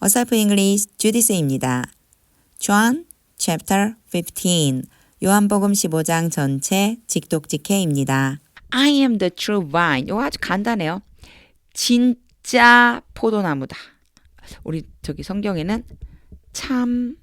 어설프 잉글리시 주디스입니다. John chapter 15 요한복음 15장 전체 직독직해입니다. I am the true vine. 이거 아주 간단해요. 진짜 포도나무다. 우리 저기 성경에는 참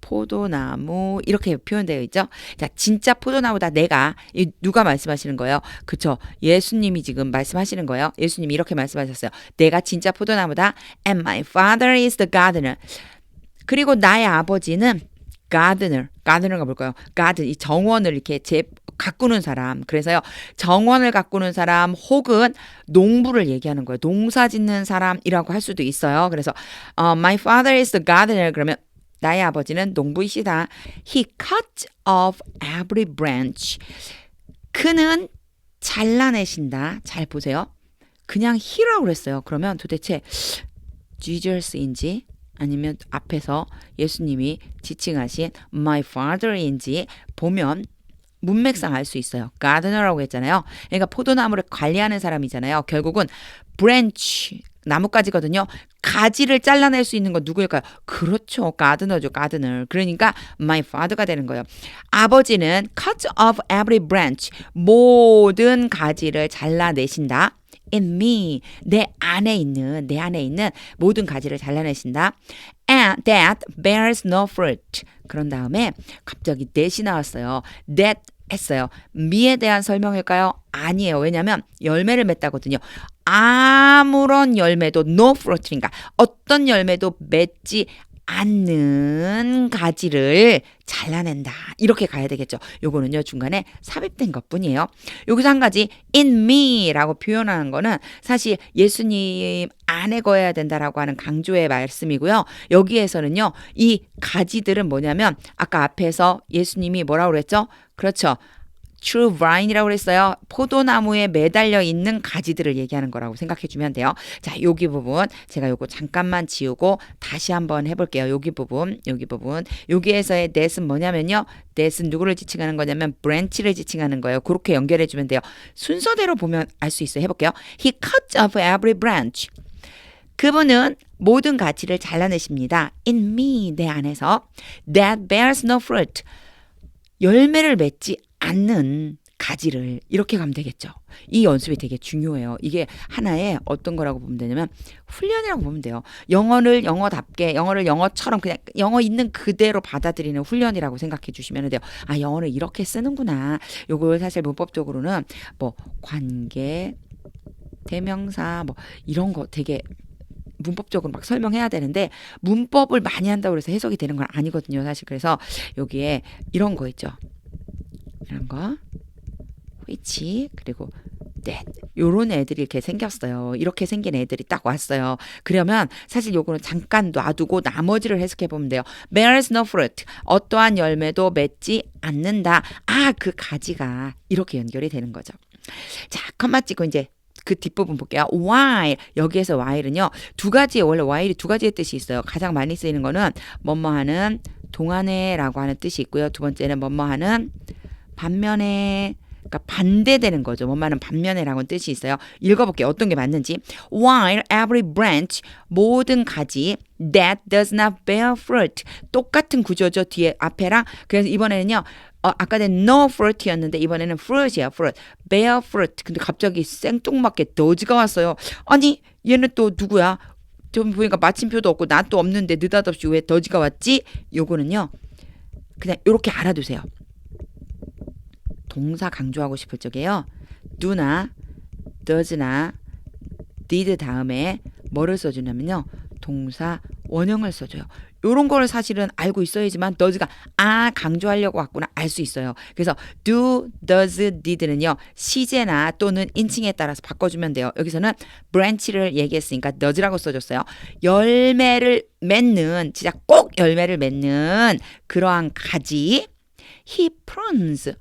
포도나무 이렇게 표현되어 있죠. 자, 진짜 포도나무다 내가. 누가 말씀하시는 거예요? 그쵸? 예수님이 지금 말씀하시는 거예요. 예수님이 이렇게 말씀하셨어요. 내가 진짜 포도나무다. And my father is the gardener. 그리고 나의 아버지는 gardener가 뭘까요? garden, 이 정원을 이렇게 가꾸는 사람. 그래서요, 정원을 가꾸는 사람 혹은 농부를 얘기하는 거예요. 농사 짓는 사람이라고 할 수도 있어요. 그래서 my father is the gardener 그러면 나의 아버지는 농부이시다. He cuts off every branch. 그는 잘라내신다. 잘 보세요. 그냥 he라고 그랬어요. 그러면 도대체 Jesus인지 아니면 앞에서 예수님이 지칭하신 my father인지 보면 문맥상 알 수 있어요. gardener라고 했잖아요. 그러니까 포도나무를 관리하는 사람이잖아요. 결국은 branch, 나뭇가지거든요. 가지를 잘라낼 수 있는 건 누구일까요? 그렇죠. gardener죠. gardener. 그러니까 my father가 되는 거예요. 아버지는 cut off every branch, 모든 가지를 잘라내신다. in me, 내 안에 있는 모든 가지를 잘라내신다. and that bears no fruit. 그런 다음에 갑자기 that이 나왔어요. that 했어요. me에 대한 설명일까요? 아니에요. 왜냐하면 열매를 맺다거든요. 아무런 열매도 no fruit인가 어떤 열매도 맺지 않는 가지를 잘라낸다. 이렇게 가야 되겠죠. 요거는요 중간에 삽입된 것뿐이에요. 여기서 한 가지 in me라고 표현하는 거는 사실 예수님 안에 거해야 된다라고 하는 강조의 말씀이고요. 여기에서는요 이 가지들은 뭐냐면 아까 앞에서 예수님이 뭐라고 그랬죠? 그렇죠. true vine이라고 그랬어요. 포도나무에 매달려 있는 가지들을 얘기하는 거라고 생각해 주면 돼요. 자, 여기 부분 제가 요거 잠깐만 지우고 다시 한번 해볼게요. 여기 부분. 여기에서의 that은 뭐냐면요. that은 누구를 지칭하는 거냐면 branch를 지칭하는 거예요. 그렇게 연결해 주면 돼요. 순서대로 보면 알 수 있어요. 해볼게요. He cuts off every branch. 그분은 모든 가지를 잘라내십니다. In me, 내 안에서. That bears no fruit. 열매를 맺지 않는 가지를 이렇게 가면 되겠죠. 이 연습이 되게 중요해요. 이게 하나의 어떤 거라고 보면 되냐면 훈련이라고 보면 돼요. 영어를 영어답게 영어를 영어처럼 그냥 영어 있는 그대로 받아들이는 훈련이라고 생각해 주시면 돼요. 아, 영어를 이렇게 쓰는구나. 요걸 사실 문법적으로는 뭐 관계, 대명사 뭐 이런 거 되게 문법적으로 막 설명해야 되는데 문법을 많이 한다고 해서 해석이 되는 건 아니거든요. 사실 그래서 여기에 이런 거 있죠. 이런 거 which 그리고 that 요런 애들이 이렇게 생겼어요. 이렇게 생긴 애들이 딱 왔어요. 그러면 사실 요거는 잠깐 놔두고 나머지를 해석해 보면 돼요. bears no fruit. 어떠한 열매도 맺지 않는다. 아, 그 가지가 이렇게 연결이 되는 거죠. 자, 컴마 찍고 이제 그 뒷부분 볼게요. while 여기에서 while은요 원래 while이 두 가지의 뜻이 있어요. 가장 많이 쓰이는 거는 뭐뭐하는 동안에라고 하는 뜻이 있고요. 두 번째는 뭐뭐하는 반면에, 그러니까 반대되는 거죠. 뭐뭐하는 반면에라고는 뜻이 있어요. 읽어볼게요. 어떤 게 맞는지. While every branch, 모든 가지 that does not bear fruit. 똑같은 구조죠. 뒤에 앞에랑. 그래서 이번에는요. 아까 는 no fruit이었는데 이번에는 fruit이야. fruit. bear fruit. 근데 갑자기 생뚱맞게 does가 왔어요. 아니 얘는 또 누구야? 좀 보니까 마침표도 없고 낫도 없는데 느닷없이 왜 does가 왔지? 요거는요. 그냥 이렇게 알아두세요. 동사 강조하고 싶을 적에요. do나 does나 did 다음에 뭐를 써주냐면요. 동사 원형을 써줘요. 요런 거를 사실은 알고 있어야지만 does가 강조하려고 왔구나 알 수 있어요. 그래서 do, does, did는요. 시제나 또는 인칭에 따라서 바꿔주면 돼요. 여기서는 branch를 얘기했으니까 does라고 써줬어요. 열매를 맺는 진짜 꼭 열매를 맺는 그러한 가지 he prunes.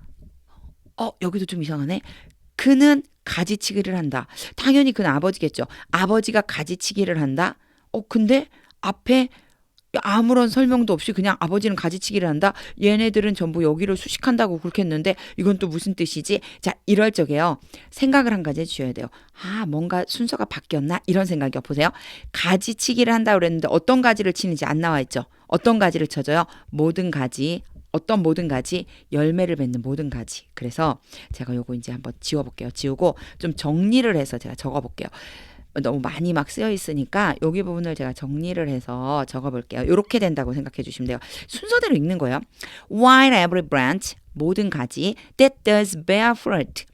여기도 좀 이상하네. 그는 가지치기를 한다. 당연히 그는 아버지겠죠. 아버지가 가지치기를 한다. 근데 앞에 아무런 설명도 없이 그냥 아버지는 가지치기를 한다. 얘네들은 전부 여기를 수식한다고 그렇게 했는데 이건 또 무슨 뜻이지? 자, 이럴 적에요. 생각을 한 가지 해주셔야 돼요. 아, 뭔가 순서가 바뀌었나? 이런 생각이요. 보세요. 가지치기를 한다고 그랬는데 어떤 가지를 치는지 안 나와 있죠. 어떤 가지를 쳐줘요? 모든 가지. 어떤 모든 가지? 열매를 맺는 모든 가지. 그래서 제가 요거 이제 한번 지워볼게요. 지우고 좀 정리를 해서 제가 적어볼게요. 너무 많이 막 쓰여 있으니까 여기 부분을 제가 정리를 해서 적어볼게요. 이렇게 된다고 생각해 주시면 돼요. 순서대로 읽는 거예요. While every branch, 모든 가지, that does bear fruit,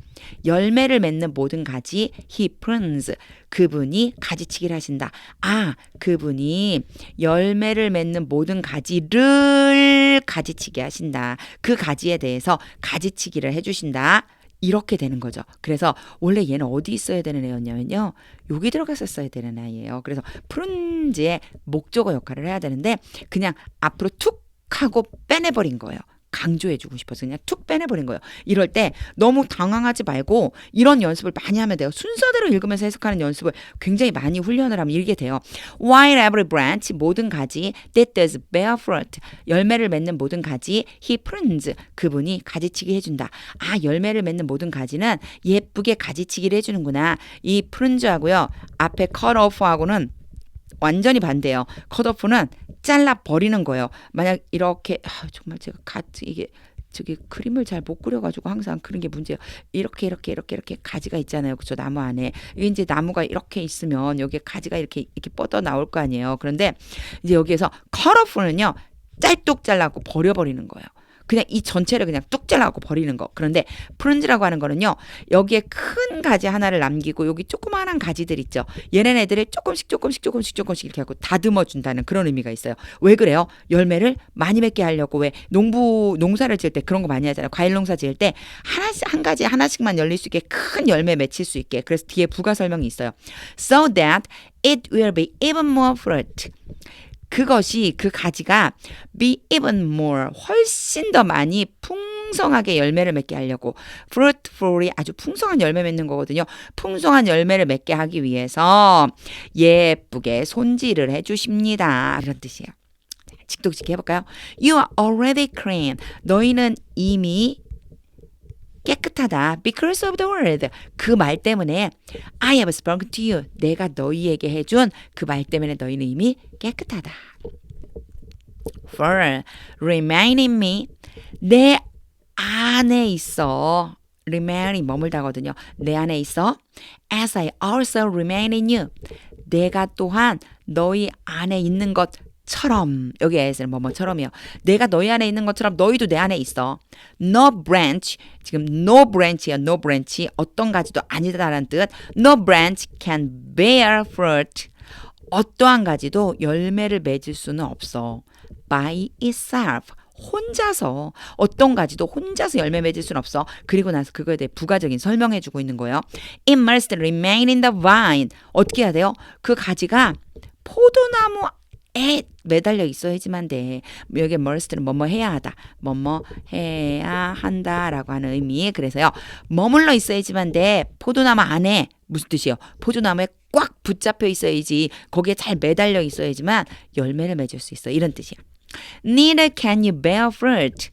열매를 맺는 모든 가지, he prunes, 그분이 가지치기를 하신다. 아, 그분이 열매를 맺는 모든 가지를 가지치기 하신다. 그 가지에 대해서 가지치기를 해주신다. 이렇게 되는 거죠. 그래서 원래 얘는 어디 있어야 되는 애였냐면요. 여기 들어갔었어야 되는 아이예요. 그래서 프룬즈의 목적어 역할을 해야 되는데 그냥 앞으로 툭 하고 빼내버린 거예요. 강조해주고 싶어서 그냥 툭 빼내버린 거예요. 이럴 때 너무 당황하지 말고 이런 연습을 많이 하면 돼요. 순서대로 읽으면서 해석하는 연습을 굉장히 많이 훈련을 하면 읽게 돼요. While every branch, 모든 가지, that does bear fruit, 열매를 맺는 모든 가지, he prunes, 그분이 가지치기 해준다. 아, 열매를 맺는 모든 가지는 예쁘게 가지치기를 해주는구나. 이 prunes하고요. 앞에 cut off하고는 완전히 반대예요. 컷오프는 잘라 버리는 거예요. 만약 이렇게 정말 제가 이게 저기 그림을 잘 못 그려가지고 항상 그런 게 문제예요. 이렇게 가지가 있잖아요. 그죠? 나무 안에 이게 이제 나무가 이렇게 있으면 여기에 가지가 이렇게 뻗어 나올 거 아니에요. 그런데 이제 여기에서 컷오프는요 짤뚝 잘라고 버려버리는 거예요. 그냥 이 전체를 그냥 뚝 잘라고 버리는 거. 그런데 프룬즈라고 하는 거는요. 여기에 큰 가지 하나를 남기고 여기 조그마한 가지들 있죠. 얘네들을 조금씩 이렇게 하고 다듬어 준다는 그런 의미가 있어요. 왜 그래요? 열매를 많이 맺게 하려고 왜 농사를 지을 때 그런 거 많이 하잖아요. 과일 농사 지을 때 한 가지 하나씩만 열릴 수 있게 큰 열매 맺힐 수 있게. 그래서 뒤에 부가 설명이 있어요. So that it will be even more fruit. 그것이 그 가지가 be even more 훨씬 더 많이 풍성하게 열매를 맺게 하려고 fruitfully 아주 풍성한 열매 맺는 거거든요. 풍성한 열매를 맺게 하기 위해서 예쁘게 손질을 해주십니다. 이런 뜻이에요. 직독직 해볼까요? You are already clean. 너희는 이미 깨끗하다. Because of the word. 그 말 때문에 I have spoken to you. 내가 너희에게 해준 그 말 때문에 너희는 이미 깨끗하다. For remain in me. 내 안에 있어. remain이 머물다거든요. 내 안에 있어. As I also remain in you. 내가 또한 너희 안에 있는 것처럼 여기에서는 뭐뭐처럼이요. 내가 너희 안에 있는 것처럼 너희도 내 안에 있어. No branch 지금 no branch야. no branch 어떤 가지도 아니다라는 뜻. No branch can bear fruit. 어떠한 가지도 열매를 맺을 수는 없어. By itself. 혼자서 어떤 가지도 혼자서 열매 맺을 수는 없어. 그리고 나서 그거에 대해 부가적인 설명해주고 있는 거예요. It must remain in the vine. 어떻게 해야 돼요? 그 가지가 포도나무에 매달려 있어야지만 돼. 여기 must는 뭐뭐 해야 하다. 뭐뭐 해야 한다라고 하는 의미. 그래서요. 머물러 있어야지만 돼. 포도나무 안에 무슨 뜻이에요? 포도나무에 꽉 붙잡혀 있어야지. 거기에 잘 매달려 있어야지만 열매를 맺을 수 있어. 이런 뜻이야. Neither can you bear fruit.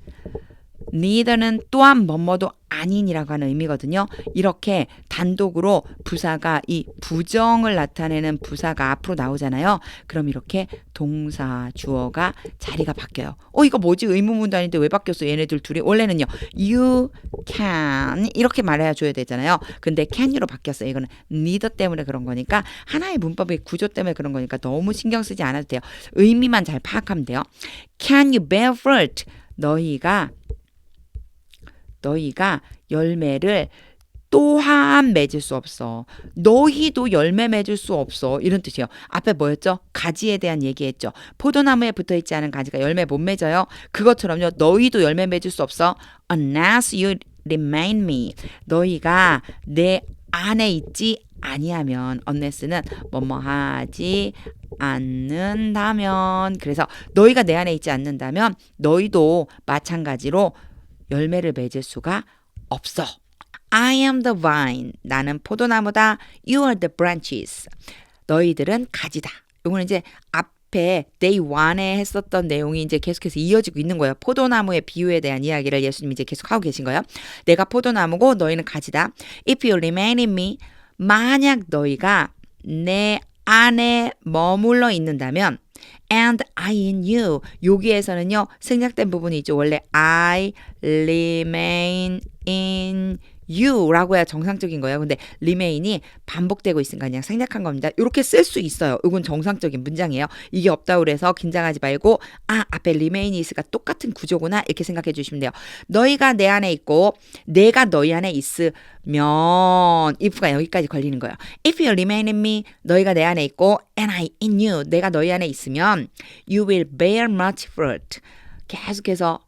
neither는 또한 뭐뭐도 아닌이라고 하는 의미거든요. 이렇게 단독으로 부사가 이 부정을 나타내는 부사가 앞으로 나오잖아요. 그럼 이렇게 동사 주어가 자리가 바뀌어요. 이거 뭐지? 의문문도 아닌데 왜 바뀌었어? 얘네들 둘이. 원래는요. You can 이렇게 말해야 줘야 되잖아요. 근데 can you로 바뀌었어요. 이거는 neither 때문에 그런 거니까 하나의 문법의 구조 때문에 그런 거니까 너무 신경 쓰지 않아도 돼요. 의미만 잘 파악하면 돼요. Can you bear fruit? 너희가 열매를 또한 맺을 수 없어. 너희도 열매 맺을 수 없어. 이런 뜻이에요. 앞에 뭐였죠? 가지에 대한 얘기했죠. 포도나무에 붙어있지 않은 가지가 열매 못 맺어요. 그것처럼요. 너희도 열매 맺을 수 없어. Unless you remain me. 너희가 내 안에 있지 아니하면 unless는 뭐뭐 하지 않는다면. 그래서 너희가 내 안에 있지 않는다면 너희도 마찬가지로 열매를 맺을 수가 없어. I am the vine. 나는 포도나무다. You are the branches. 너희들은 가지다. 이거는 이제 앞에 day 1에 했었던 내용이 이제 계속해서 이어지고 있는 거예요. 포도나무의 비유에 대한 이야기를 예수님이 이제 계속 하고 계신 거예요. 내가 포도나무고 너희는 가지다. If you remain in me, 만약 너희가 내 안에 머물러 있는다면 and I in you. 여기에서는요. 생략된 부분이 있죠. 원래 I remain in you라고 해야 정상적인 거예요. 근데 remain이 반복되고 있으니까 그냥 생략한 겁니다. 이렇게 쓸 수 있어요. 이건 정상적인 문장이에요. 이게 없다고 그래서 긴장하지 말고 앞에 remain이 있으니까 똑같은 구조구나 이렇게 생각해 주시면 돼요. 너희가 내 안에 있고 내가 너희 안에 있으면 if가 여기까지 걸리는 거예요. If you remain in me, 너희가 내 안에 있고 and I in you, 내가 너희 안에 있으면 you will bear much fruit. 계속해서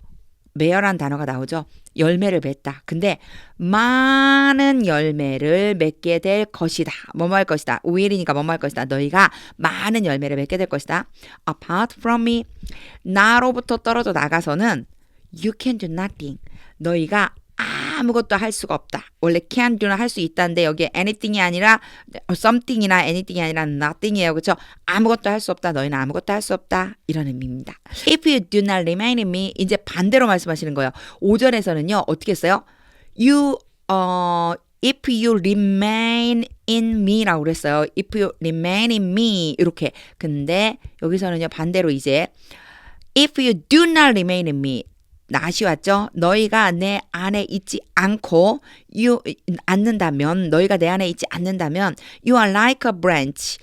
bear란 단어가 나오죠. 열매를 맺다. 근데 많은 열매를 맺게 될 것이다. 뭐뭐 할 것이다. will이니까 뭐뭐 할 것이다. 너희가 많은 열매를 맺게 될 것이다. Apart from me, 나로부터 떨어져 나가서는 you can do nothing. 너희가 아무것도 할 수가 없다. 원래 can do는 할 수 있다는데 여기에 anything이 아니라 something이나 anything이 아니라 nothing이에요. 그렇죠? 아무것도 할 수 없다. 너희는 아무것도 할 수 없다. 이런 의미입니다. If you do not remain in me, 이제 반대로 말씀하시는 거예요. 5절에서는요. 어떻게 했어요? If you remain in me라고 그랬어요. If you remain in me 이렇게. 근데 여기서는요. 반대로 이제 If you do not remain in me 낫이 왔죠? 너희가 내 안에 있지 않고 않는다면 너희가 내 안에 있지 않는다면 you are like a branch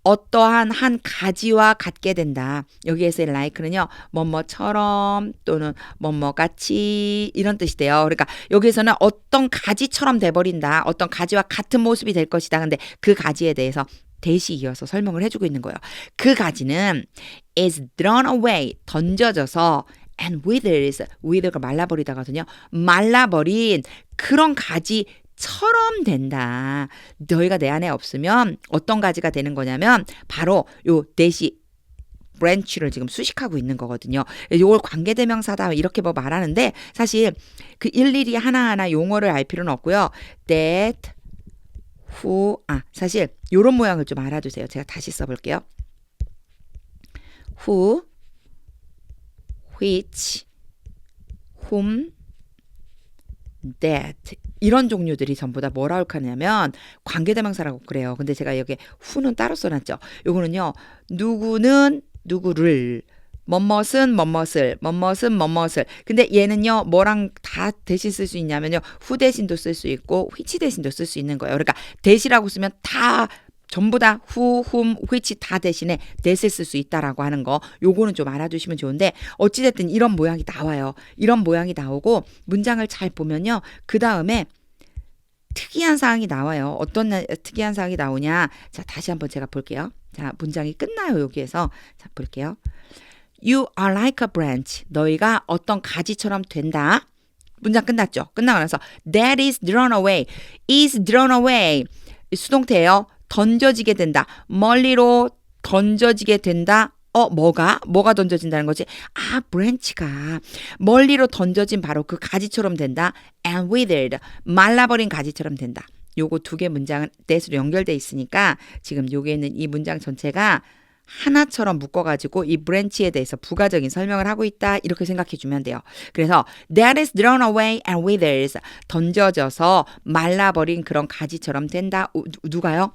어떠한 한 가지와 같게 된다. 여기에서의 like는요. 뭐뭐처럼 또는 뭐뭐같이 이런 뜻이 돼요. 그러니까 여기에서는 어떤 가지처럼 돼버린다. 어떤 가지와 같은 모습이 될 것이다. 근데 그 가지에 대해서 대시 이어서 설명을 해주고 있는 거예요. 그 가지는 is thrown away 던져져서 and wither가 말라버리다거든요. 말라버린 그런 가지처럼 된다. 너희가 내 안에 없으면 어떤 가지가 되는 거냐면 바로 요 대시 branch를 지금 수식하고 있는 거거든요. 이걸 관계대명사다 이렇게 뭐 말하는데 사실 그 일일이 하나하나 용어를 알 필요는 없고요. that, who, 사실 요런 모양을 좀 알아두세요. 제가 다시 써볼게요. who, which, whom, that 이런 종류들이 전부 다 뭐라고 하냐면 관계대명사라고 그래요. 근데 제가 여기 who는 따로 써놨죠. 요거는요. 누구는 누구를 뭐뭇은 뭐뭇을 뭐뭇은 뭐뭇을 근데 얘는요 뭐랑 다 대신 쓸 수 있냐면요 who 대신도 쓸 수 있고 which 대신도 쓸 수 있는 거예요. 그러니까 대시라고 쓰면 다 전부 다 who, whom, which 다 대신에 that을 쓸 수 있다라고 하는 거 요거는 좀 알아두시면 좋은데 어찌됐든 이런 모양이 나와요. 이런 모양이 나오고 문장을 잘 보면요. 그 다음에 특이한 사항이 나와요. 어떤 특이한 사항이 나오냐. 자 다시 한번 제가 볼게요. 자 문장이 끝나요. 여기에서 자 볼게요. You are like a branch. 너희가 어떤 가지처럼 된다. 문장 끝났죠. 끝나고 나서 that is thrown away. is thrown away. 수동태예요. 던져지게 된다. 멀리로 던져지게 된다. 뭐가 던져진다는 거지? branch가 멀리로 던져진 바로 그 가지처럼 된다. and withered. 말라버린 가지처럼 된다. 요거 두 개 문장은 that으로 연결돼 있으니까 지금 여기에 있는 이 문장 전체가 하나처럼 묶어가지고 이 branch에 대해서 부가적인 설명을 하고 있다. 이렇게 생각해 주면 돼요. 그래서 that is thrown away and withers. 던져져서 말라버린 그런 가지처럼 된다. 누가요?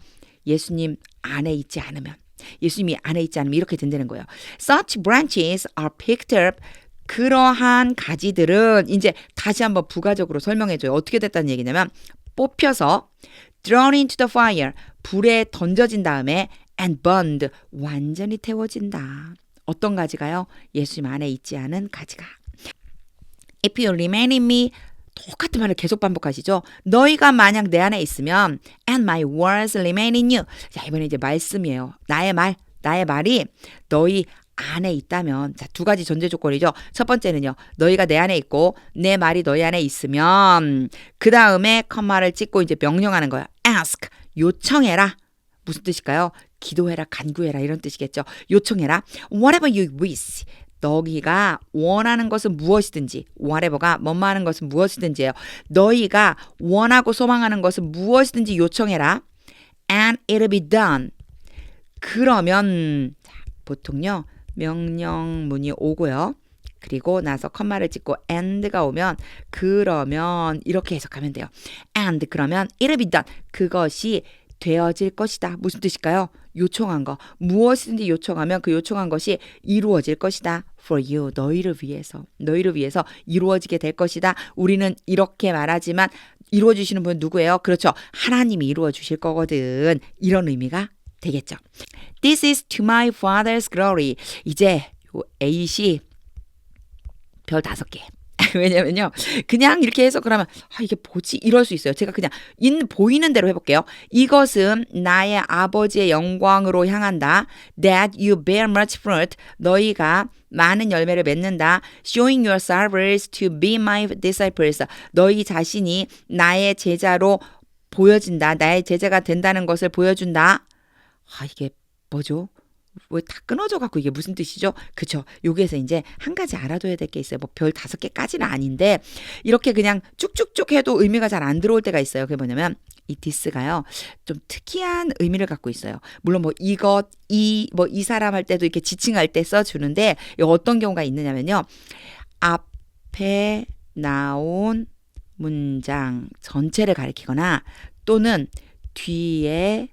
예수님 안에 있지 않으면. 예수님이 안에 있지 않으면 이렇게 된다는 거예요. Such branches are picked up. 그러한 가지들은 이제 다시 한번 부가적으로 설명해줘요. 어떻게 됐다는 얘기냐면 뽑혀서 thrown into the fire. 불에 던져진 다음에 and burned. 완전히 태워진다. 어떤 가지가요? 예수님 안에 있지 않은 가지가. If you remain in me. 똑같은 말을 계속 반복하시죠. 너희가 만약 내 안에 있으면 and my words remain in you. 자, 이번에 이제 말씀이에요. 나의 말이 너희 안에 있다면 자, 두 가지 전제 조건이죠. 첫 번째는요. 너희가 내 안에 있고 내 말이 너희 안에 있으면 그 다음에 컴마를 찍고 이제 명령하는 거야. ask. 요청해라. 무슨 뜻일까요? 기도해라, 간구해라 이런 뜻이겠죠. 요청해라. Whatever you wish. 너희가 원하는 것은 무엇이든지 whatever가 뭐뭐하는 것은 무엇이든지예요. 너희가 원하고 소망하는 것은 무엇이든지 요청해라. And it'll be done. 그러면 보통요 명령문이 오고요. 그리고 나서 컴마를 찍고 and가 오면 그러면 이렇게 해석하면 돼요. and 그러면 it'll be done. 그것이 되어질 것이다. 무슨 뜻일까요? 요청한 거. 무엇이든지 요청하면 그 요청한 것이 이루어질 것이다. For you. 너희를 위해서. 너희를 위해서 이루어지게 될 것이다. 우리는 이렇게 말하지만 이루어 주시는 분은 누구예요? 그렇죠. 하나님이 이루어 주실 거거든. 이런 의미가 되겠죠. This is to my father's glory. 이제 요 A시 별 5개. 왜냐면요. 그냥 이렇게 해서 그러면 이게 뭐지? 이럴 수 있어요. 제가 그냥 보이는 대로 해볼게요. 이것은 나의 아버지의 영광으로 향한다. That you bear much fruit. 너희가 많은 열매를 맺는다. Showing yourselves to be my disciples. 너희 자신이 나의 제자로 보여진다. 나의 제자가 된다는 것을 보여준다. 이게 뭐죠? 왜 다 끊어져 갖고 이게 무슨 뜻이죠? 그쵸. 여기에서 이제 한 가지 알아둬야 될 게 있어요. 뭐 별 5개까지는 아닌데 이렇게 그냥 쭉쭉쭉 해도 의미가 잘 안 들어올 때가 있어요. 그게 뭐냐면 이 this가요. 좀 특이한 의미를 갖고 있어요. 물론 뭐 이것, 이 사람 할 때도 이렇게 지칭할 때 써주는데 어떤 경우가 있느냐면요. 앞에 나온 문장 전체를 가리키거나 또는 뒤에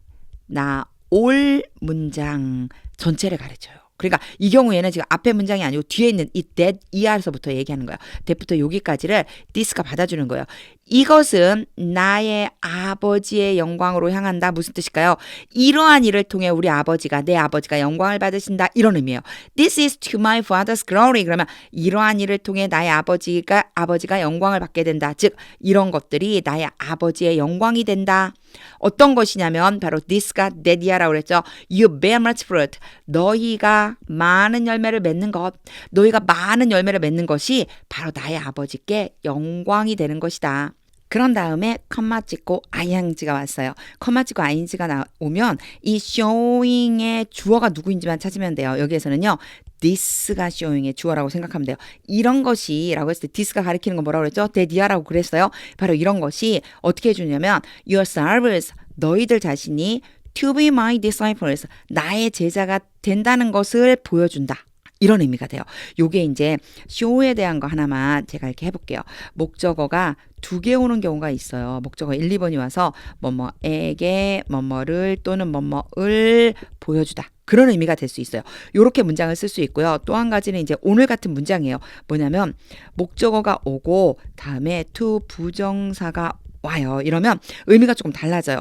올 문장 전체를 가르쳐요. 그러니까 이 경우에는 지금 앞에 문장이 아니고 뒤에 있는 이 that, 이하에서부터 얘기하는 거예요. that부터 여기까지를 this가 받아주는 거예요. 이것은 나의 아버지의 영광으로 향한다. 무슨 뜻일까요? 이러한 일을 통해 우리 아버지가, 내 아버지가 영광을 받으신다. 이런 의미예요. This is to my father's glory. 그러면 이러한 일을 통해 나의 아버지가 영광을 받게 된다. 즉 이런 것들이 나의 아버지의 영광이 된다. 어떤 것이냐면 바로 this가 that이라고 그랬죠. You bear much fruit. 너희가 많은 열매를 맺는 것. 너희가 많은 열매를 맺는 것이 바로 나의 아버지께 영광이 되는 것이다. 그런 다음에 컴마 찍고 ing가 왔어요. 컴마 찍고 ing가 나오면 이 showing의 주어가 누구인지만 찾으면 돼요. 여기에서는요. this가 showing의 주어라고 생각하면 돼요. 이런 것이 라고 했을 때 this가 가리키는 건 뭐라고 그랬죠? that이라고 그랬어요. 바로 이런 것이 어떻게 해주냐면 yourselves 너희들 자신이 to be my disciples 나의 제자가 된다는 것을 보여준다. 이런 의미가 돼요. 요게 이제 show에 대한 거 하나만 제가 이렇게 해볼게요. 목적어가 2개 오는 경우가 있어요. 목적어 1, 2번이 와서 뭐뭐에게 뭐뭐를 또는 뭐뭐을 보여주다. 그런 의미가 될 수 있어요. 요렇게 문장을 쓸 수 있고요. 또 한 가지는 이제 오늘 같은 문장이에요. 뭐냐면 목적어가 오고 다음에 to 부정사가 와요. 이러면 의미가 조금 달라져요.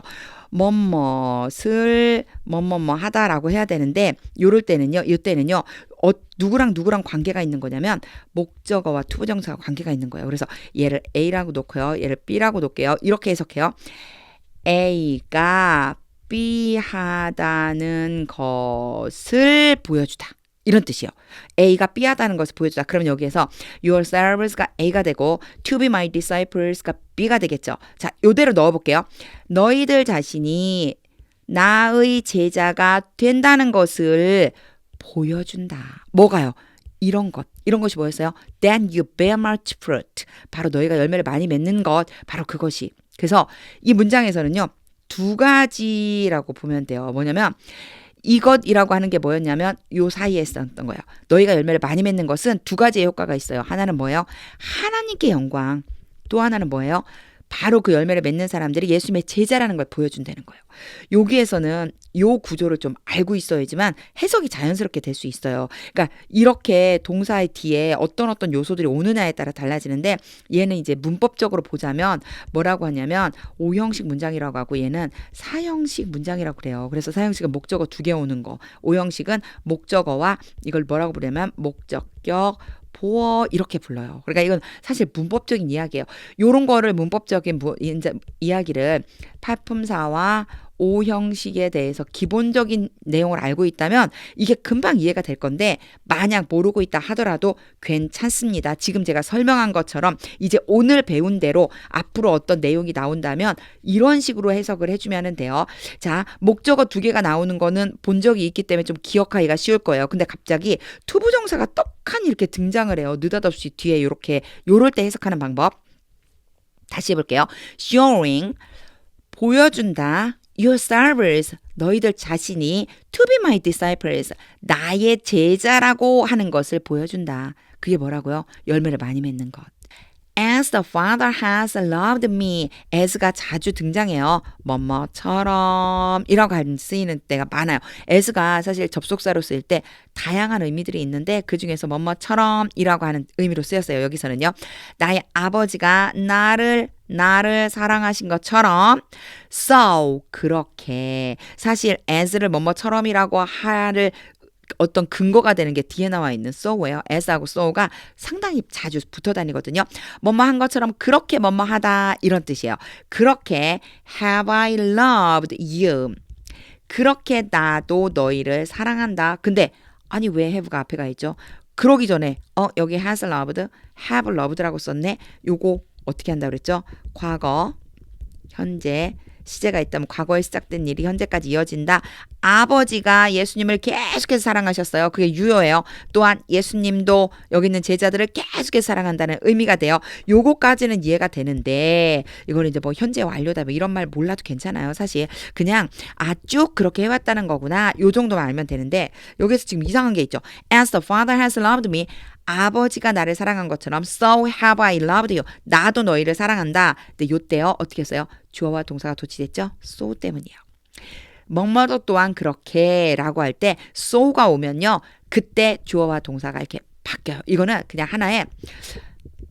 뭐뭇을 뭐뭐뭐 하다라고 해야 되는데 이때는요 누구랑 관계가 있는 거냐면 목적어와 투부정사가 관계가 있는 거예요. 그래서 얘를 A라고 놓고요. 얘를 B라고 놓을게요. 이렇게 해석해요. A가 B 하다는 것을 보여주다. 이런 뜻이요. A가 B 하다는 것을 보여주다. 그러면 여기에서 yourselves가 A가 되고 to be my disciples가 B가 되겠죠. 자, 요대로 넣어볼게요. 너희들 자신이 나의 제자가 된다는 것을 보여준다. 뭐가요? 이런 것이 뭐였어요? Then you bear much fruit. 바로 너희가 열매를 많이 맺는 것. 바로 그것이. 그래서 이 문장에서는요. 2가지라고 보면 돼요. 뭐냐면 이것이라고 하는 게 뭐였냐면 요 사이에 있었던 거예요. 너희가 열매를 많이 맺는 것은 2가지의 효과가 있어요. 하나는 뭐예요? 하나님께 영광. 또 하나는 뭐예요? 바로 그 열매를 맺는 사람들이 예수님의 제자라는 걸 보여준다는 거예요. 여기에서는 요 구조를 좀 알고 있어야지만 해석이 자연스럽게 될 수 있어요. 그러니까 이렇게 동사의 뒤에 어떤 요소들이 오느냐에 따라 달라지는데 얘는 이제 문법적으로 보자면 뭐라고 하냐면 5형식 문장이라고 하고 얘는 4형식 문장이라고 그래요. 그래서 4형식은 목적어 2개 오는 거. 5형식은 목적어와 이걸 뭐라고 부르냐면 목적격, 보어 이렇게 불러요. 그러니까 이건 사실 문법적인 이야기예요. 요런 거를 문법적인 이야기를 팔품사와 5형식에 대해서 기본적인 내용을 알고 있다면 이게 금방 이해가 될 건데 만약 모르고 있다 하더라도 괜찮습니다. 지금 제가 설명한 것처럼 이제 오늘 배운 대로 앞으로 어떤 내용이 나온다면 이런 식으로 해석을 해주면 돼요. 자, 목적어 2개가 나오는 거는 본 적이 있기 때문에 좀 기억하기가 쉬울 거예요. 근데 갑자기 투부정사가 떡하니 이렇게 등장을 해요. 느닷없이 뒤에 요럴 때 해석하는 방법. 다시 해볼게요. Showing 보여준다. your servers, 너희들 자신이 to be my disciples, 나의 제자라고 하는 것을 보여준다. 그게 뭐라고요? 열매를 많이 맺는 것. As the Father has loved me. as가 자주 등장해요. 뭐뭐처럼 이라고 쓰이는 때가 많아요. as가 사실 접속사로 쓰일 때 다양한 의미들이 있는데 그 중에서 뭐뭐처럼 이라고 하는 의미로 쓰였어요. 여기서는요. 나의 아버지가 나를 사랑하신 것처럼 so 그렇게 사실 as를 뭐뭐처럼이라고 할 어떤 근거가 되는 게 뒤에 나와 있는 so예요. as하고 so가 상당히 자주 붙어 다니거든요. 뭐뭐 한 것처럼 그렇게 뭐뭐 하다 이런 뜻이에요. 그렇게 have I loved you. 그렇게 나도 너희를 사랑한다. 근데 아니 왜 have가 앞에 가 있죠? 그러기 전에 여기 has loved, have loved라고 썼네. 요거 어떻게 한다고 그랬죠? 과거, 현재, 시제가 있다면 과거에 시작된 일이 현재까지 이어진다. 아버지가 예수님을 계속해서 사랑하셨어요. 그게 유효해요. 또한 예수님도 여기 있는 제자들을 계속해서 사랑한다는 의미가 돼요. 요거까지는 이해가 되는데 이거는 이제 뭐 현재 완료다 뭐 이런 말 몰라도 괜찮아요. 사실 그냥 쭉 그렇게 해왔다는 거구나. 요 정도만 알면 되는데 여기서 지금 이상한 게 있죠. As the Father has loved me. 아버지가 나를 사랑한 것처럼 so have I loved you. 나도 너희를 사랑한다. 근데 요때요. 어떻게 했어요? 주어와 동사가 도치됐죠? so 때문이에요. 뭐뭐도 또한 그렇게 라고 할 때 so가 오면요. 그때 주어와 동사가 이렇게 바뀌어요. 이거는 그냥 하나의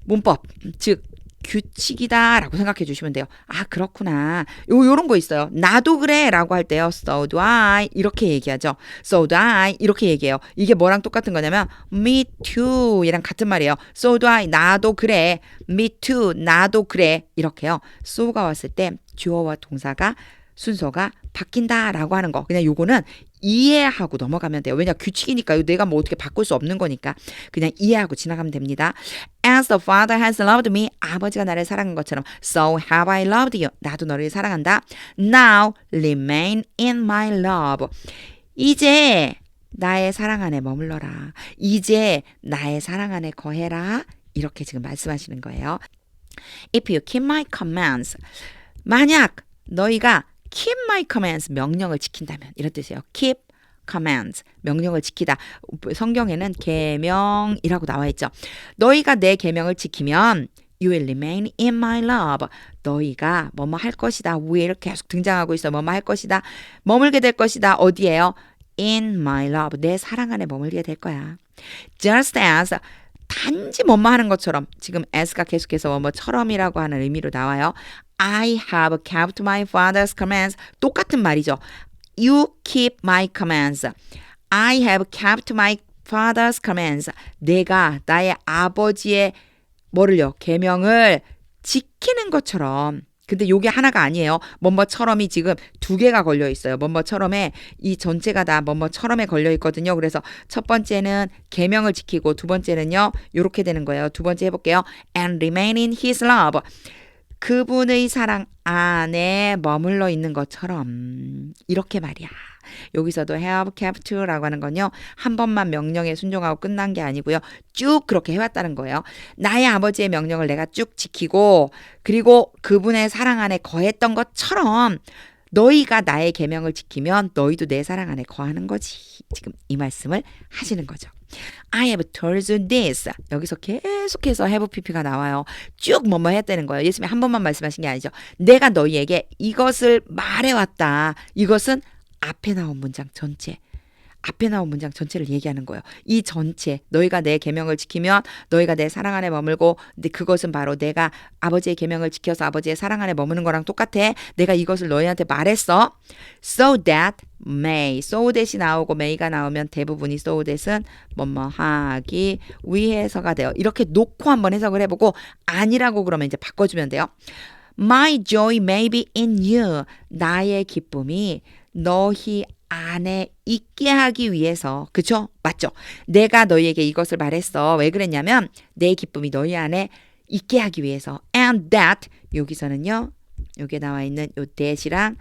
문법, 즉 규칙이다 라고 생각해 주시면 돼요. 아 그렇구나. 요런 거 있어요. 나도 그래 라고 할 때요. So do I 이렇게 얘기하죠. So do I 이렇게 얘기해요. 이게 뭐랑 똑같은 거냐면 me too 얘랑 같은 말이에요. So do I 나도 그래. me too 나도 그래 이렇게요. so가 왔을 때 주어와 동사가 순서가 바뀐다라고 하는 거. 그냥 요거는 이해하고 넘어가면 돼요. 왜냐 규칙이니까요. 내가 뭐 어떻게 바꿀 수 없는 거니까 그냥 이해하고 지나가면 됩니다. As the Father has loved me. 아버지가 나를 사랑한 것처럼 so have I loved you. 나도 너를 사랑한다. Now remain in my love. 이제 나의 사랑 안에 머물러라. 이제 나의 사랑 안에 거해라. 이렇게 지금 말씀하시는 거예요. If you keep my commands. 만약 너희가 keep my commands 명령을 지킨다면 이런 뜻이에요. keep commands 명령을 지키다. 성경에는 계명이라고 나와 있죠. 너희가 내 계명을 지키면 you will remain in my love. 너희가 뭐뭐 할 것이다. will 계속 등장하고 있어. 뭐뭐 할 것이다. 머물게 될 것이다. 어디예요? in my love. 내 사랑 안에 머물게 될 거야. just as 단지 뭐뭐 하는 것처럼 지금 as가 계속해서 뭐뭐처럼이라고 하는 의미로 나와요. I have kept my father's commands. 똑같은 말이죠. You keep my commands. I have kept my father's commands. 내가 나의 아버지의 뭐를요? 계명을 지키는 것처럼. 근데 요게 하나가 아니에요. 뭐뭐처럼이 지금 두 개가 걸려 있어요. 뭐뭐처럼에 이 전체가 다 뭐뭐처럼에 걸려 있거든요. 그래서 첫 번째는 계명을 지키고 두 번째는요. 요렇게 되는 거예요. 두 번째 해볼게요. And remain in his love. 그분의 사랑 안에 머물러 있는 것처럼 이렇게 말이야. 여기서도 have kept라고 하는 건요. 한 번만 명령에 순종하고 끝난 게 아니고요. 쭉 그렇게 해왔다는 거예요. 나의 아버지의 명령을 내가 쭉 지키고 그리고 그분의 사랑 안에 거했던 것처럼 너희가 나의 계명을 지키면 너희도 내 사랑 안에 거하는 거지. 지금 이 말씀을 하시는 거죠. I have told you this. 여기서 계속해서 have pp가 나와요. 쭉 뭐뭐 했다는 거예요. 예수님이 한 번만 말씀하신 게 아니죠. 내가 너희에게 이것을 말해왔다. 이것은 앞에 나온 문장 전체. 앞에 나온 문장 전체를 얘기하는 거예요. 이 전체 너희가 내 계명을 지키면 너희가 내 사랑 안에 머물고 근데 그것은 바로 내가 아버지의 계명을 지켜서 아버지의 사랑 안에 머무는 거랑 똑같아. 내가 이것을 너희한테 말했어. So that may. so that이 나오고 may가 나오면 대부분이 so that은 뭐뭐 하기 위해서가 돼요. 이렇게 놓고 한번 해석을 해보고 아니라고 그러면 이제 바꿔주면 돼요. My joy may be in you. 나의 기쁨이 너희 안에 있게 하기 위해서. 그쵸? 맞죠? 내가 너희에게 이것을 말했어. 왜 그랬냐면 내 기쁨이 너희 안에 있게 하기 위해서. And that 여기서는요. 여기에 나와 있는 요 that이랑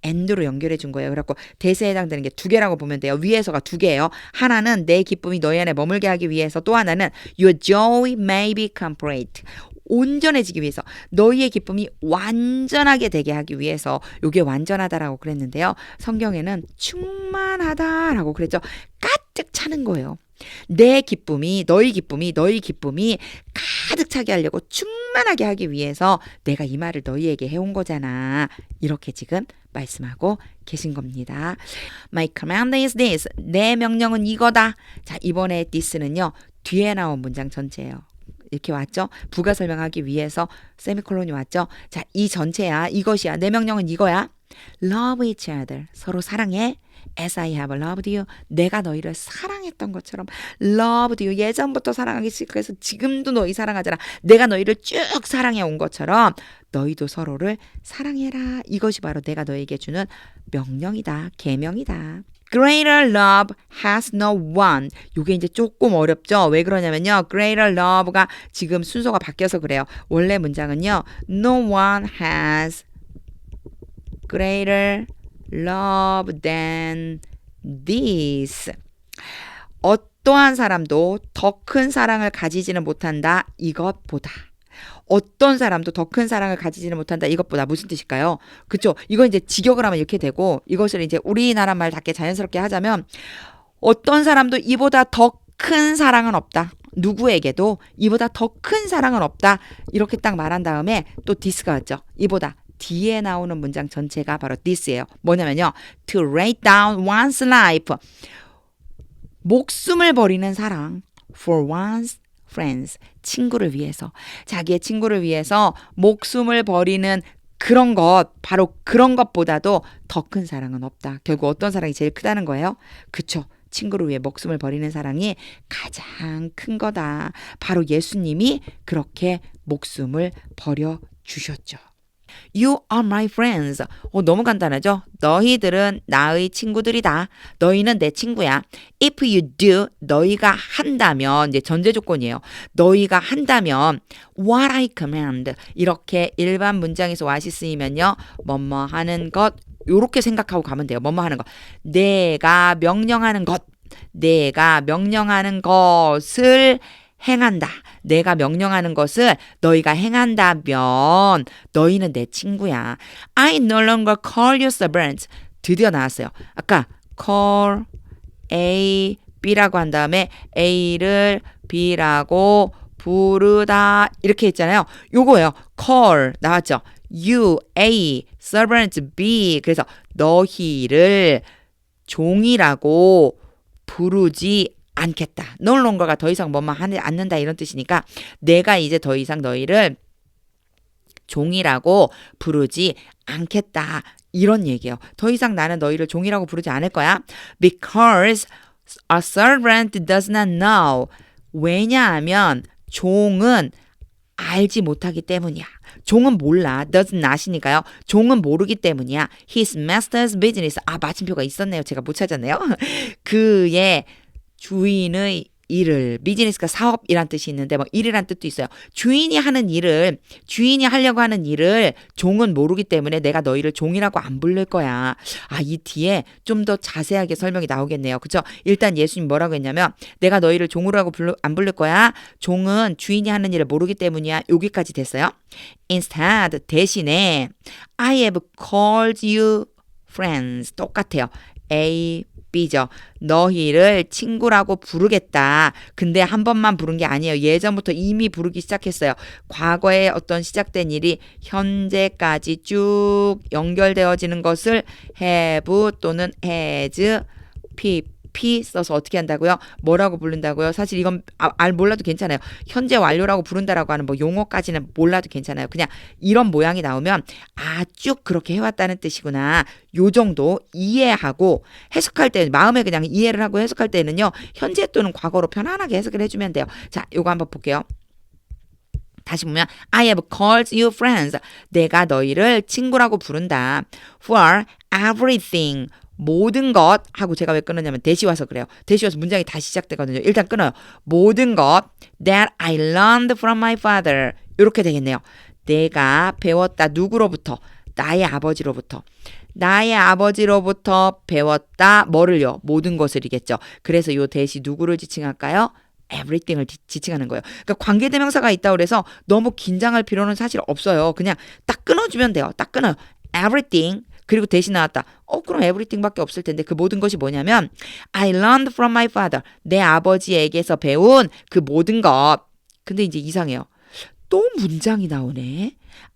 and로 연결해 준 거예요. 그래갖고 that에 해당되는 게 두 개라고 보면 돼요. 위에서가 두 개예요. 하나는 내 기쁨이 너희 안에 머물게 하기 위해서 또 하나는 your joy may be complete. 온전해지기 위해서 너희의 기쁨이 완전하게 되게 하기 위해서 요게 완전하다라고 그랬는데요. 성경에는 충만하다라고 그랬죠. 가득 차는 거예요. 내 기쁨이 너희 기쁨이 가득 차게 하려고 충만하게 하기 위해서 내가 이 말을 너희에게 해온 거잖아. 이렇게 지금 말씀하고 계신 겁니다. My command is this. 내 명령은 이거다. 자, 이번에 this는요. 뒤에 나온 문장 전체예요. 이렇게 왔죠? 부가 설명하기 위해서 세미콜론이 왔죠? 자, 이 전체야. 이것이야. 내 명령은 이거야. Love each other. 서로 사랑해. As I have loved you. 내가 너희를 사랑했던 것처럼 loved you. 예전부터 사랑하기 시작해서 지금도 너희 사랑하잖아. 내가 너희를 쭉 사랑해 온 것처럼 너희도 서로를 사랑해라. 이것이 바로 내가 너희에게 주는 명령이다. 계명이다. Greater love has no one. 이게 이제 조금 어렵죠. 왜 그러냐면요. Greater love가 지금 순서가 바뀌어서 그래요. 원래 문장은요. No one has greater love than this. 어떠한 사람도 더 큰 사랑을 가지지는 못한다. 이것보다. 어떤 사람도 더 큰 사랑을 가지지는 못한다. 이것보다. 무슨 뜻일까요? 그쵸? 이거 이제 직역을 하면 이렇게 되고 이것을 이제 우리나라 말답게 자연스럽게 하자면 어떤 사람도 이보다 더 큰 사랑은 없다. 누구에게도 이보다 더 큰 사랑은 없다. 이렇게 딱 말한 다음에 또 this가 왔죠. 이보다. 뒤에 나오는 문장 전체가 바로 this예요. 뭐냐면요. To lay down one's life. 목숨을 버리는 사랑. For one's friends. 친구를 위해서. 자기의 친구를 위해서 목숨을 버리는 그런 것, 바로 그런 것보다도 더 큰 사랑은 없다. 결국 어떤 사랑이 제일 크다는 거예요? 그쵸. 친구를 위해 목숨을 버리는 사랑이 가장 큰 거다. 바로 예수님이 그렇게 목숨을 버려 주셨죠. You are my friends. 너무 간단하죠? 너희들은 나의 친구들이다. 너희는 내 친구야. If you do, 너희가 한다면, 이제 전제 조건이에요. 너희가 한다면, what I command. 이렇게 일반 문장에서 what이 쓰이면요. 뭐뭐 하는 것, 요렇게 생각하고 가면 돼요. 뭐뭐 하는 것. 내가 명령하는 것. 내가 명령하는 것을 행한다. 내가 명령하는 것을 너희가 행한다면 너희는 내 친구야. I no longer call you servants. 드디어 나왔어요. 아까 call A, B라고 한 다음에 A를 B라고 부르다 이렇게 했잖아요. 요거예요. call 나왔죠. You, A, servants, B. 그래서 너희를 종이라고 부르지 않겠다. No longer가 더 이상 뭐만 하지 않는다 이런 뜻이니까 내가 이제 더 이상 너희를 종이라고 부르지 않겠다. 이런 얘기예요. 더 이상 나는 너희를 종이라고 부르지 않을 거야. Because a servant does not know. 왜냐하면 종은 알지 못하기 때문이야. 종은 몰라. does not이니까요. 종은 모르기 때문이야. His master's business. 마침표가 있었네요. 제가 못 찾았네요. 그의 주인의 일을, 비즈니스가 사업이란 뜻이 있는데 뭐 일이란 뜻도 있어요. 주인이 하려고 하는 일을 종은 모르기 때문에 내가 너희를 종이라고 안 부를 거야. 이 뒤에 좀 더 자세하게 설명이 나오겠네요. 그죠? 일단 예수님 뭐라고 했냐면 내가 너희를 종으로 안 부를 거야. 종은 주인이 하는 일을 모르기 때문이야. 여기까지 됐어요. Instead, 대신에 I have called you friends. 똑같아요. A, B죠. 너희를 친구라고 부르겠다. 근데 한 번만 부른 게 아니에요. 예전부터 이미 부르기 시작했어요. 과거에 어떤 시작된 일이 현재까지 쭉 연결되어지는 것을 have 또는 has, PP 써서 어떻게 한다고요? 뭐라고 부른다고요? 사실 이건 몰라도 괜찮아요. 현재 완료라고 부른다라고 하는 뭐 용어까지는 몰라도 괜찮아요. 그냥 이런 모양이 나오면 쭉 그렇게 해왔다는 뜻이구나. 요 정도 이해하고 해석할 때 마음에 그냥 이해를 하고 해석할 때는요. 현재 또는 과거로 편안하게 해석을 해주면 돼요. 자, 요거 한번 볼게요. 다시 보면 I have called you friends. 내가 너희를 친구라고 부른다. For everything. 모든 것 하고 제가 왜 끊었냐면 대시 와서 그래요. 대시 와서 문장이 다시 시작되거든요. 일단 끊어요. 모든 것 that I learned from my father. 이렇게 되겠네요. 내가 배웠다. 누구로부터? 나의 아버지로부터. 나의 아버지로부터 배웠다. 뭐를요? 모든 것을이겠죠. 그래서 요 대시 누구를 지칭할까요? everything을 지칭하는 거예요. 그러니까 관계대명사가 있다고 그래서 너무 긴장할 필요는 사실 없어요. 그냥 딱 끊어주면 돼요. 딱 끊어요. everything. 그리고 대신 나왔다. 그럼 everything밖에 없을 텐데 그 모든 것이 뭐냐면 I learned from my father. 내 아버지에게서 배운 그 모든 것. 근데 이제 이상해요. 또 문장이 나오네.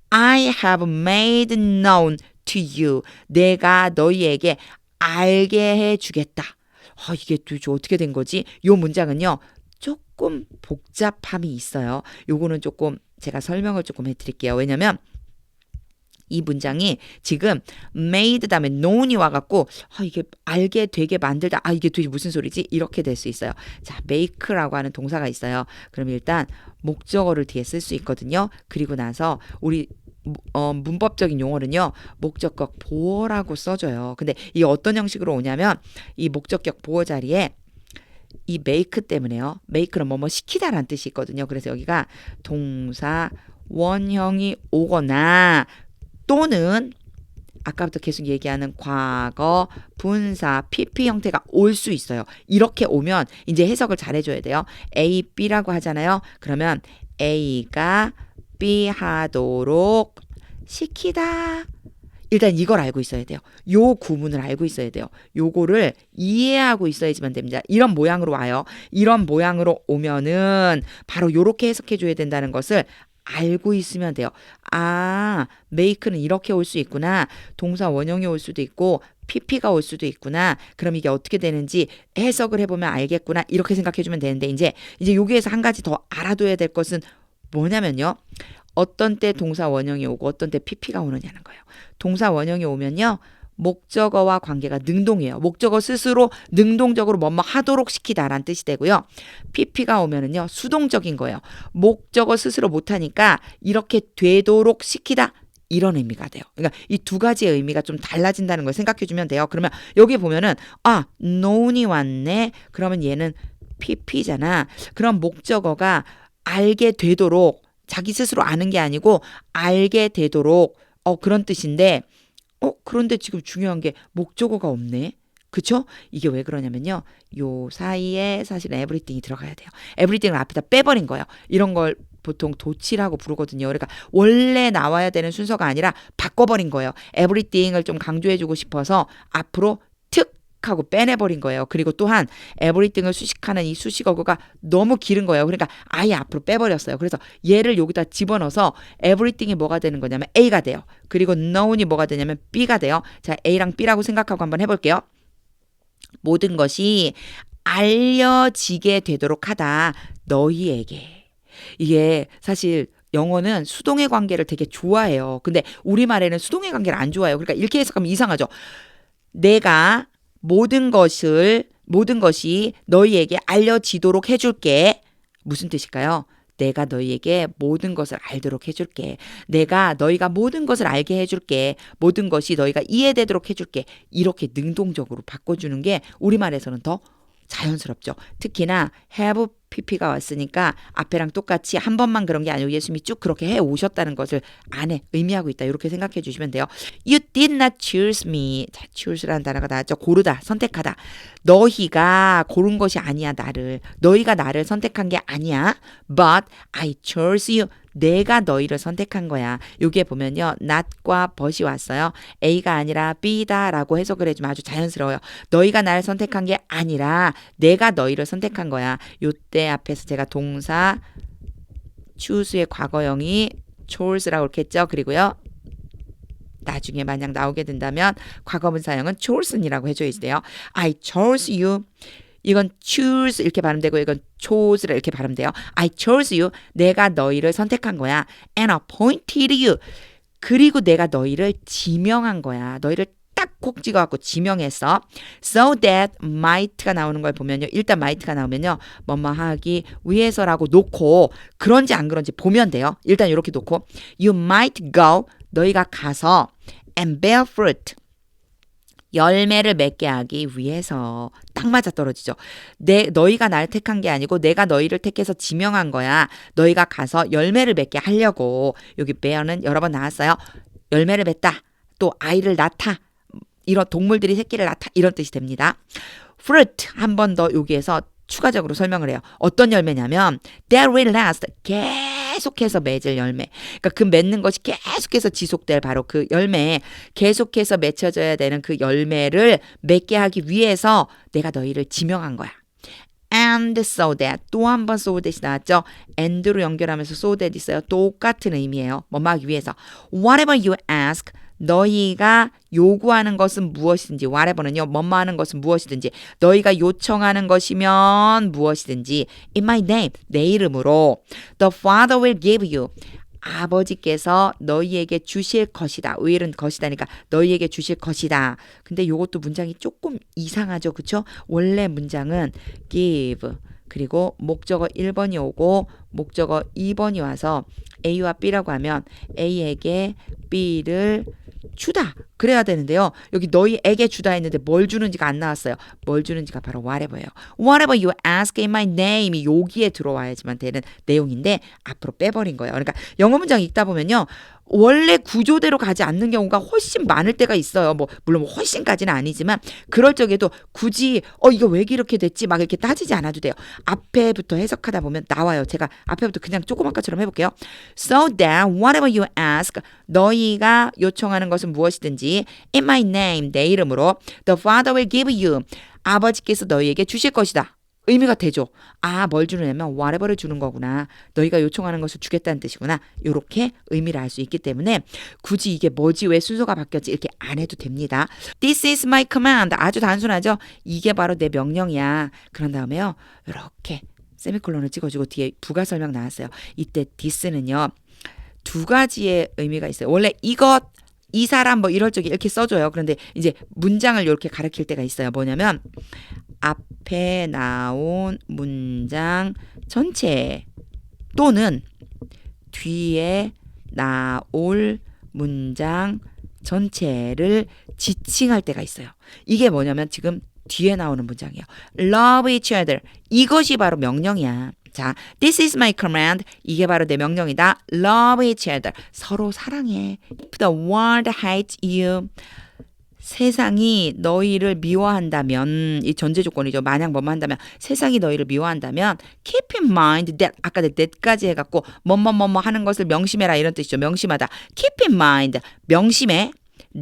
I have made known to you. 내가 너희에게 알게 해주겠다. 이게 도대체 어떻게 된 거지? 요 문장은요. 조금 복잡함이 있어요. 요거는 조금 제가 설명을 조금 해드릴게요. 왜냐면 이 문장이 지금 made 다음에 known이 와갖고 이게 알게 되게 만들다. 이게 도대체 무슨 소리지? 이렇게 될 수 있어요. 자, make라고 하는 동사가 있어요. 그럼 일단 목적어를 뒤에 쓸 수 있거든요. 그리고 나서 우리 문법적인 용어는요. 목적격 보어라고 써줘요. 근데 이게 어떤 형식으로 오냐면 이 목적격 보어 자리에 이 make 때문에요. make는 뭐뭐 시키다라는 뜻이 있거든요. 그래서 여기가 동사 원형이 오거나 또는 아까부터 계속 얘기하는 과거, 분사, PP 형태가 올 수 있어요. 이렇게 오면 이제 해석을 잘해줘야 돼요. A, B라고 하잖아요. 그러면 A가 B 하도록 시키다. 일단 이걸 알고 있어야 돼요. 요 구문을 알고 있어야 돼요. 요거를 이해하고 있어야지만 됩니다. 이런 모양으로 와요. 이런 모양으로 오면은 바로 요렇게 해석해줘야 된다는 것을 알고 있으면 돼요. make는 이렇게 올 수 있구나. 동사 원형이 올 수도 있고 PP가 올 수도 있구나. 그럼 이게 어떻게 되는지 해석을 해보면 알겠구나. 이렇게 생각해주면 되는데 이제 여기에서 한 가지 더 알아둬야 될 것은 뭐냐면요. 어떤 때 동사 원형이 오고 어떤 때 PP가 오느냐는 거예요. 동사 원형이 오면요. 목적어와 관계가 능동이에요. 목적어 스스로 능동적으로 뭐뭐 하도록 시키다라는 뜻이 되고요. PP가 오면은요. 수동적인 거예요. 목적어 스스로 못하니까 이렇게 되도록 시키다. 이런 의미가 돼요. 그러니까 이 두 가지의 의미가 좀 달라진다는 걸 생각해 주면 돼요. 그러면 여기 보면은 known이 왔네. 그러면 얘는 PP잖아. 그럼 목적어가 알게 되도록 자기 스스로 아는 게 아니고 알게 되도록 그런 뜻인데 그런데 지금 중요한 게 목적어가 없네. 그쵸? 이게 왜 그러냐면요. 요 사이에 사실 everything이 들어가야 돼요. everything을 앞에다 빼버린 거예요. 이런 걸 보통 도치라고 부르거든요. 그러니까 원래 나와야 되는 순서가 아니라 바꿔버린 거예요. everything을 좀 강조해주고 싶어서 앞으로 특 하고 빼내버린 거예요. 그리고 또한 everything을 수식하는 이 수식어구가 너무 길은 거예요. 그러니까 아예 앞으로 빼버렸어요. 그래서 얘를 여기다 집어넣어서 everything이 뭐가 되는 거냐면 A가 돼요. 그리고 known이 뭐가 되냐면 B가 돼요. 자, A랑 B라고 생각하고 한번 해볼게요. 모든 것이 알려지게 되도록 하다. 너희에게. 이게 사실 영어는 수동의 관계를 되게 좋아해요. 근데 우리말에는 수동의 관계를 안 좋아해요. 그러니까 이렇게 해석하면 이상하죠. 내가 모든 것이 너희에게 알려지도록 해줄게. 무슨 뜻일까요? 내가 너희에게 모든 것을 알도록 해줄게. 내가 너희가 모든 것을 알게 해줄게. 모든 것이 너희가 이해되도록 해줄게. 이렇게 능동적으로 바꿔주는 게 우리말에서는 더 자연스럽죠. 특히나 have PP가 왔으니까 앞에랑 똑같이 한 번만 그런 게 아니고 예수님이 쭉 그렇게 해 오셨다는 것을 안에 의미하고 있다. 이렇게 생각해 주시면 돼요. You did not choose me. 자, choose라는 단어가 나왔죠. 고르다, 선택하다. 너희가 고른 것이 아니야, 나를. 너희가 나를 선택한 게 아니야. But I chose you. 내가 너희를 선택한 거야. 여기에 보면요. not과 but이 왔어요. A가 아니라 B다라고 해석을 해주면 아주 자연스러워요. 너희가 나를 선택한 게 아니라 내가 너희를 선택한 거야. 요때 앞에서 제가 동사 choose의 과거형이 chose라고 이렇게 했죠. 그리고요. 나중에 만약 나오게 된다면 과거분사형은 chosen이라고 해줘야지 돼요. I chose you. 이건 choose 이렇게 발음되고 이건 chose라 이렇게 발음돼요. I chose you. 내가 너희를 선택한 거야. And appointed you. 그리고 내가 너희를 지명한 거야. 너희를 딱 콕 찍어갖고 지명했어. So that might가 나오는 걸 보면요. 일단 might가 나오면요. 뭐뭐 하기 위해서라고 놓고 그런지 안 그런지 보면 돼요. 일단 이렇게 놓고 You might go. 너희가 가서 and bear fruit. 열매를 맺게 하기 위해서 딱 맞아 떨어지죠. 너희가 날 택한 게 아니고 내가 너희를 택해서 지명한 거야. 너희가 가서 열매를 맺게 하려고. 여기 bear는 여러 번 나왔어요. 열매를 맺다. 또 아이를 낳다. 이런 동물들이 새끼를 낳다. 이런 뜻이 됩니다. fruit 한 번 더 여기에서 추가적으로 설명을 해요. 어떤 열매냐면 that will last 계속해서 맺을 열매. 그러니까 그 맺는 것이 계속해서 지속될 바로 그 열매, 계속해서 맺혀져야 되는 그 열매를 맺게 하기 위해서 내가 너희를 지명한 거야. And so that 또 한 번 so that이 나왔죠. and로 연결하면서 so that 있어요. 똑같은 의미예요. 뭐뭐 하기 위해서. Whatever you ask 너희가 요구하는 것은 무엇이든지 whatever는요. 뭐뭐 하는 것은 무엇이든지 너희가 요청하는 것이면 무엇이든지 in my name 내 이름으로 the Father will give you 아버지께서 너희에게 주실 것이다. will은 것이다니까 너희에게 주실 것이다. 근데 요것도 문장이 조금 이상하죠. 그쵸? 원래 문장은 give 그리고 목적어 1번이 오고 목적어 2번이 와서 A와 B라고 하면 A에게 B를 주다. 그래야 되는데요. 여기 너희에게 주다 했는데 뭘 주는지가 안 나왔어요. 뭘 주는지가 바로 whatever예요. Whatever you ask in my name이 여기에 들어와야지만 되는 내용인데 앞으로 빼버린 거예요. 그러니까 영어 문장 읽다 보면요. 원래 구조대로 가지 않는 경우가 훨씬 많을 때가 있어요. 뭐 물론 훨씬까지는 아니지만 그럴 적에도 굳이 이거 왜 이렇게 됐지? 막 이렇게 따지지 않아도 돼요. 앞에부터 해석하다 보면 나와요. 제가 앞에부터 그냥 조그만 것처럼 해볼게요. So that whatever you ask 너희가 요청하는 것은 무엇이든지 in my name 내 이름으로 the Father will give you 아버지께서 너희에게 주실 것이다. 의미가 되죠. 뭘 주느냐면 whatever를 주는 거구나. 너희가 요청하는 것을 주겠다는 뜻이구나. 이렇게 의미를 알 수 있기 때문에 굳이 이게 뭐지 왜 순서가 바뀌었지 이렇게 안 해도 됩니다. This is my command. 아주 단순하죠. 이게 바로 내 명령이야. 그런 다음에요. 이렇게 세미콜론을 찍어주고 뒤에 부가 설명 나왔어요. 이때 this는요. 두 가지의 의미가 있어요. 원래 이것 이 사람 뭐 이럴 적에 이렇게 써줘요. 그런데 이제 문장을 이렇게 가리킬 때가 있어요. 뭐냐면 앞에 나온 문장 전체 또는 뒤에 나올 문장 전체를 지칭할 때가 있어요. 이게 뭐냐면 지금 뒤에 나오는 문장이에요. Love each other. 이것이 바로 명령이야. 자, this is my command. 이게 바로 내 명령이다. Love each other. 서로 사랑해. If the world hates you. 세상이 너희를 미워한다면 이 전제 조건이죠. 만약 뭐뭐 한다면 세상이 너희를 미워한다면 keep in mind that 아까 that까지 해갖고 뭐뭐뭐뭐 하는 것을 명심해라 이런 뜻이죠. 명심하다. keep in mind 명심해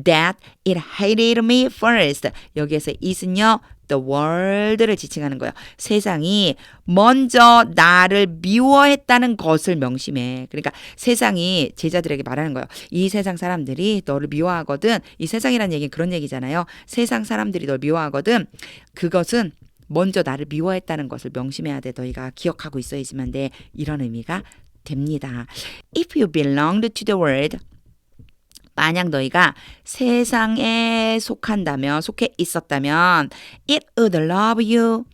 that it hated me first. 여기에서 it은요. the world를 지칭하는 거예요. 세상이 먼저 나를 미워했다는 것을 명심해. 그러니까 세상이 제자들에게 말하는 거예요. 이 세상 사람들이 너를 미워하거든. 이 세상이라는 얘기는 그런 얘기잖아요. 세상 사람들이 너를 미워하거든. 그것은 먼저 나를 미워했다는 것을 명심해야 돼. 너희가 기억하고 있어야지만 돼. 이런 의미가 됩니다. If you belonged to the world 만약 너희가 세상에 속해 있었다면 it would love you.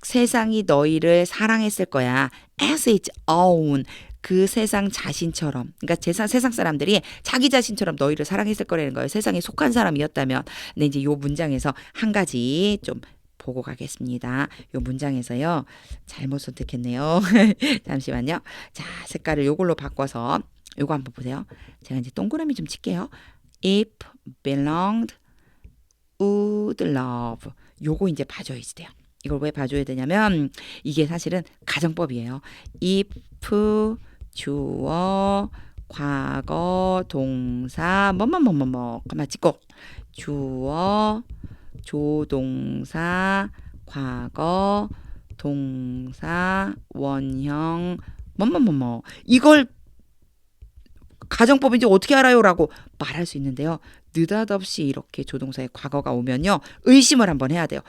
세상이 너희를 사랑했을 거야. as its own. 그 세상 자신처럼. 그러니까 세상 사람들이 자기 자신처럼 너희를 사랑했을 거라는 거예요. 세상에 속한 사람이었다면. 근데 이제 이 문장에서 한 가지 좀 보고 가겠습니다. 이 문장에서요. 잘못 선택했네요. 잠시만요. 자, 색깔을 이걸로 바꿔서 요거 한번 보세요. 제가 이제 동그라미 좀 칠게요. If belonged, would love. 요거 이제 봐줘야지 돼요. 이걸 왜 봐줘야 되냐면 이게 사실은 가정법이에요. if 주어, 과거, 동사, 뭐뭐뭐뭐뭐 가만 찍고 주어, 조동사, 과거, 동사, 원형, 뭐뭐뭐뭐 이걸 가정법인지 어떻게 알아요? 라고 말할 수 있는데요. 느닷없이 이렇게 조동사의 과거가 오면요. 의심을 한번 해야 돼요.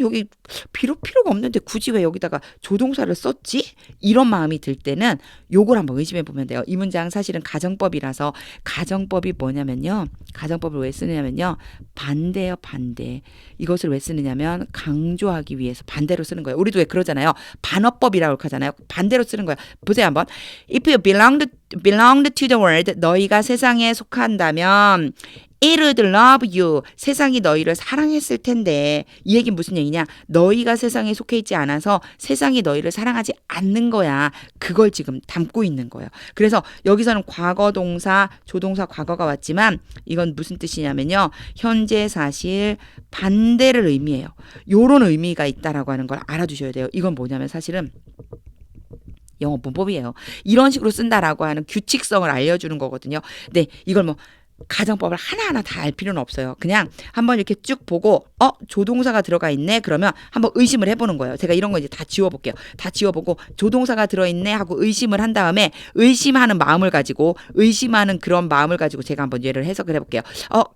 여기 필요가 없는데 굳이 왜 여기다가 조동사를 썼지? 이런 마음이 들 때는 요걸 한번 의심해 보면 돼요. 이 문장 사실은 가정법이라서 가정법이 뭐냐면요. 가정법을 왜 쓰느냐면요. 반대예요. 반대. 이것을 왜 쓰느냐면 강조하기 위해서 반대로 쓰는 거예요. 우리도 왜 그러잖아요. 반어법이라고 하잖아요. 반대로 쓰는 거예요. 보세요 한번. If you belonged to the world 너희가 세상에 속한다면 It would love you. 세상이 너희를 사랑했을 텐데. 이 얘기는 무슨 얘기냐? 너희가 세상에 속해 있지 않아서 세상이 너희를 사랑하지 않는 거야. 그걸 지금 담고 있는 거예요. 그래서 여기서는 과거 동사, 조동사 과거가 왔지만 이건 무슨 뜻이냐면요. 현재 사실 반대를 의미해요. 요런 의미가 있다라고 하는 걸 알아두셔야 돼요. 이건 뭐냐면 사실은 영어 문법이에요. 이런 식으로 쓴다라고 하는 규칙성을 알려주는 거거든요. 네, 이걸 뭐 가정법을 하나하나 다 알 필요는 없어요. 그냥 한번 이렇게 쭉 보고 조동사가 들어가 있네. 그러면 한번 의심을 해보는 거예요. 제가 이런 거 이제 다 지워볼게요. 다 지워보고 조동사가 들어있네 하고 의심을 한 다음에 의심하는 마음을 가지고 의심하는 그런 마음을 가지고 제가 한번 예를 해석을 해볼게요.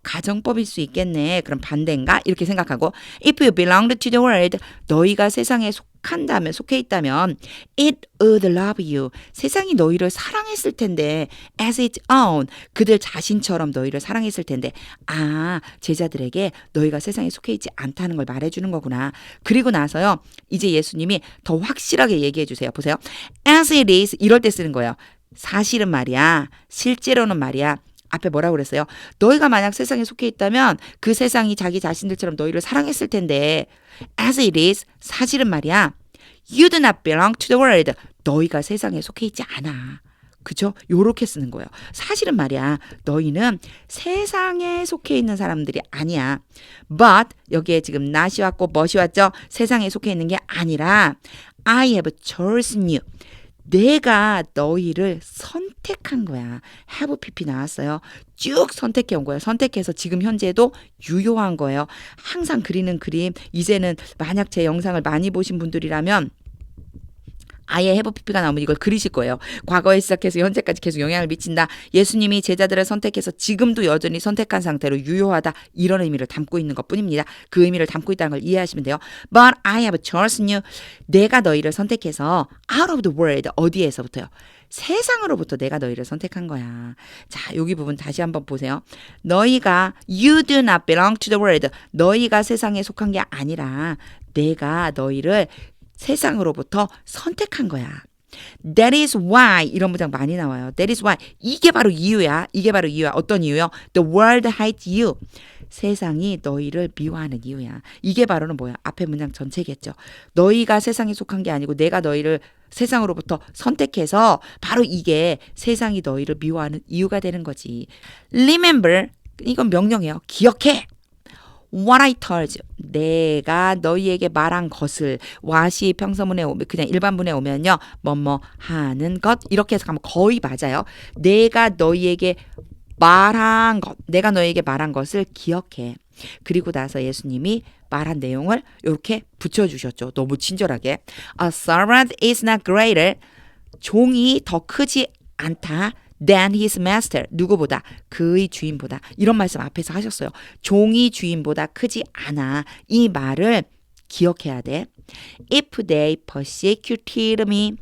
가정법일 수 있겠네. 그럼 반대인가? 이렇게 생각하고 If you belong to the world, 너희가 세상에 속한다면 속해 있다면 it would love you. 세상이 너희를 사랑했을 텐데 as its own. 그들 자신처럼 너희를 사랑했을 텐데 제자들에게 너희가 세상에 속해 있지 않다는 걸 말해주는 거구나. 그리고 나서요. 이제 예수님이 더 확실하게 얘기해 주세요. 보세요. as it is 이럴 때 쓰는 거예요. 사실은 말이야. 실제로는 말이야. 앞에 뭐라고 그랬어요? 너희가 만약 세상에 속해 있다면 그 세상이 자기 자신들처럼 너희를 사랑했을 텐데 as it is 사실은 말이야. You do not belong to the world. 너희가 세상에 속해 있지 않아. 그죠? 요렇게 쓰는 거예요. 사실은 말이야. 너희는 세상에 속해 있는 사람들이 아니야. But 여기에 지금 not이 왔고 mutt이 왔죠? 세상에 속해 있는 게 아니라 I have chosen you. 내가 너희를 선택한 거야. have pp 나왔어요. 쭉 선택해 온 거예요. 선택해서 지금 현재도 유효한 거예요. 항상 그리는 그림. 이제는 만약 제 영상을 많이 보신 분들이라면 아예 have pp가 나오면 이걸 그리실 거예요. 과거에 시작해서 현재까지 계속 영향을 미친다. 예수님이 제자들을 선택해서 지금도 여전히 선택한 상태로 유효하다. 이런 의미를 담고 있는 것뿐입니다. 그 의미를 담고 있다는 걸 이해하시면 돼요. But I have chosen you. 내가 너희를 선택해서 out of the world. 어디에서부터요? 세상으로부터 내가 너희를 선택한 거야. 자, 여기 부분 다시 한번 보세요. 너희가 you do not belong to the world. 너희가 세상에 속한 게 아니라 내가 너희를 세상으로부터 선택한 거야. That is why 이런 문장 많이 나와요. That is why 이게 바로 이유야. 이게 바로 이유야. 어떤 이유요? The world hates you. 세상이 너희를 미워하는 이유야. 이게 바로는 뭐야? 앞에 문장 전체겠죠. 너희가 세상에 속한 게 아니고 내가 너희를 세상으로부터 선택해서 바로 이게 세상이 너희를 미워하는 이유가 되는 거지. Remember 이건 명령이에요. 기억해. What I told you. 내가 너희에게 말한 것을 what이 평서문에 오면 그냥 일반문에 오면요. 뭐뭐 하는 것 이렇게 해서 가면 거의 맞아요. 내가 너희에게 말한 것. 내가 너희에게 말한 것을 기억해. 그리고 나서 예수님이 말한 내용을 이렇게 붙여주셨죠. 너무 친절하게. A servant is not greater. 종이 더 크지 않다. than his master. 누구보다? 그의 주인보다. 이런 말씀 앞에서 하셨어요. 종이 주인보다 크지 않아. 이 말을 기억해야 돼. If they persecuted me.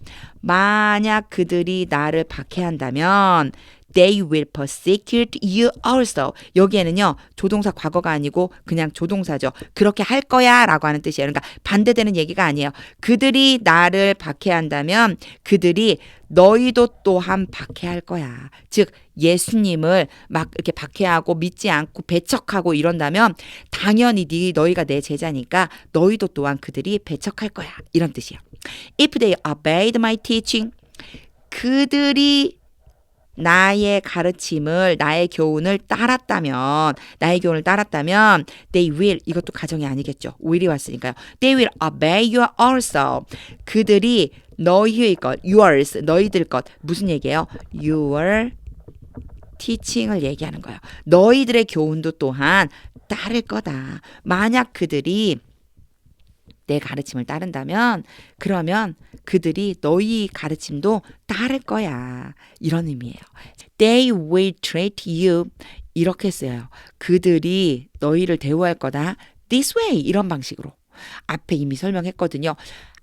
만약 그들이 나를 박해한다면 they will persecute you also. 여기에는요. 조동사 과거가 아니고 그냥 조동사죠. 그렇게 할 거야 라고 하는 뜻이에요. 그러니까 반대되는 얘기가 아니에요. 그들이 나를 박해한다면 그들이 너희도 또한 박해할 거야. 즉 예수님을 막 이렇게 박해하고 믿지 않고 배척하고 이런다면 당연히 너희가 내 제자니까 너희도 또한 그들이 배척할 거야. 이런 뜻이에요. If they obeyed my teaching. 그들이 나의 가르침을 나의 교훈을 따랐다면 they will 이것도 가정이 아니겠죠. will이 왔으니까요. They will obey you also. 그들이 너희의 것 yours 너희들 것 무슨 얘기예요? your teaching을 얘기하는 거예요. 너희들의 교훈도 또한 따를 거다. 만약 그들이 내 가르침을 따른다면 그러면 그들이 너희 가르침도 따를 거야. 이런 의미예요. They will treat you. 이렇게 써요. 그들이 너희를 대우할 거다. This way. 이런 방식으로. 앞에 이미 설명했거든요.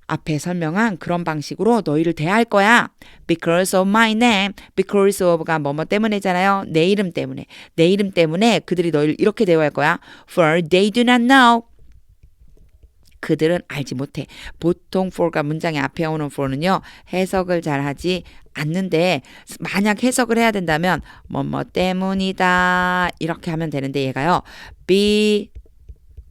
앞에 설명한 그런 방식으로 너희를 대할 거야. Because of my name. Because of가 뭐뭐 때문에잖아요. 내 이름 때문에. 내 이름 때문에 그들이 너희를 이렇게 대우할 거야. For they do not know. 그들은 알지 못해. 보통 for가 문장의 앞에 오는 for는요. 해석을 잘 하지 않는데 만약 해석을 해야 된다면 뭐뭐 때문이다 이렇게 하면 되는데 얘가요.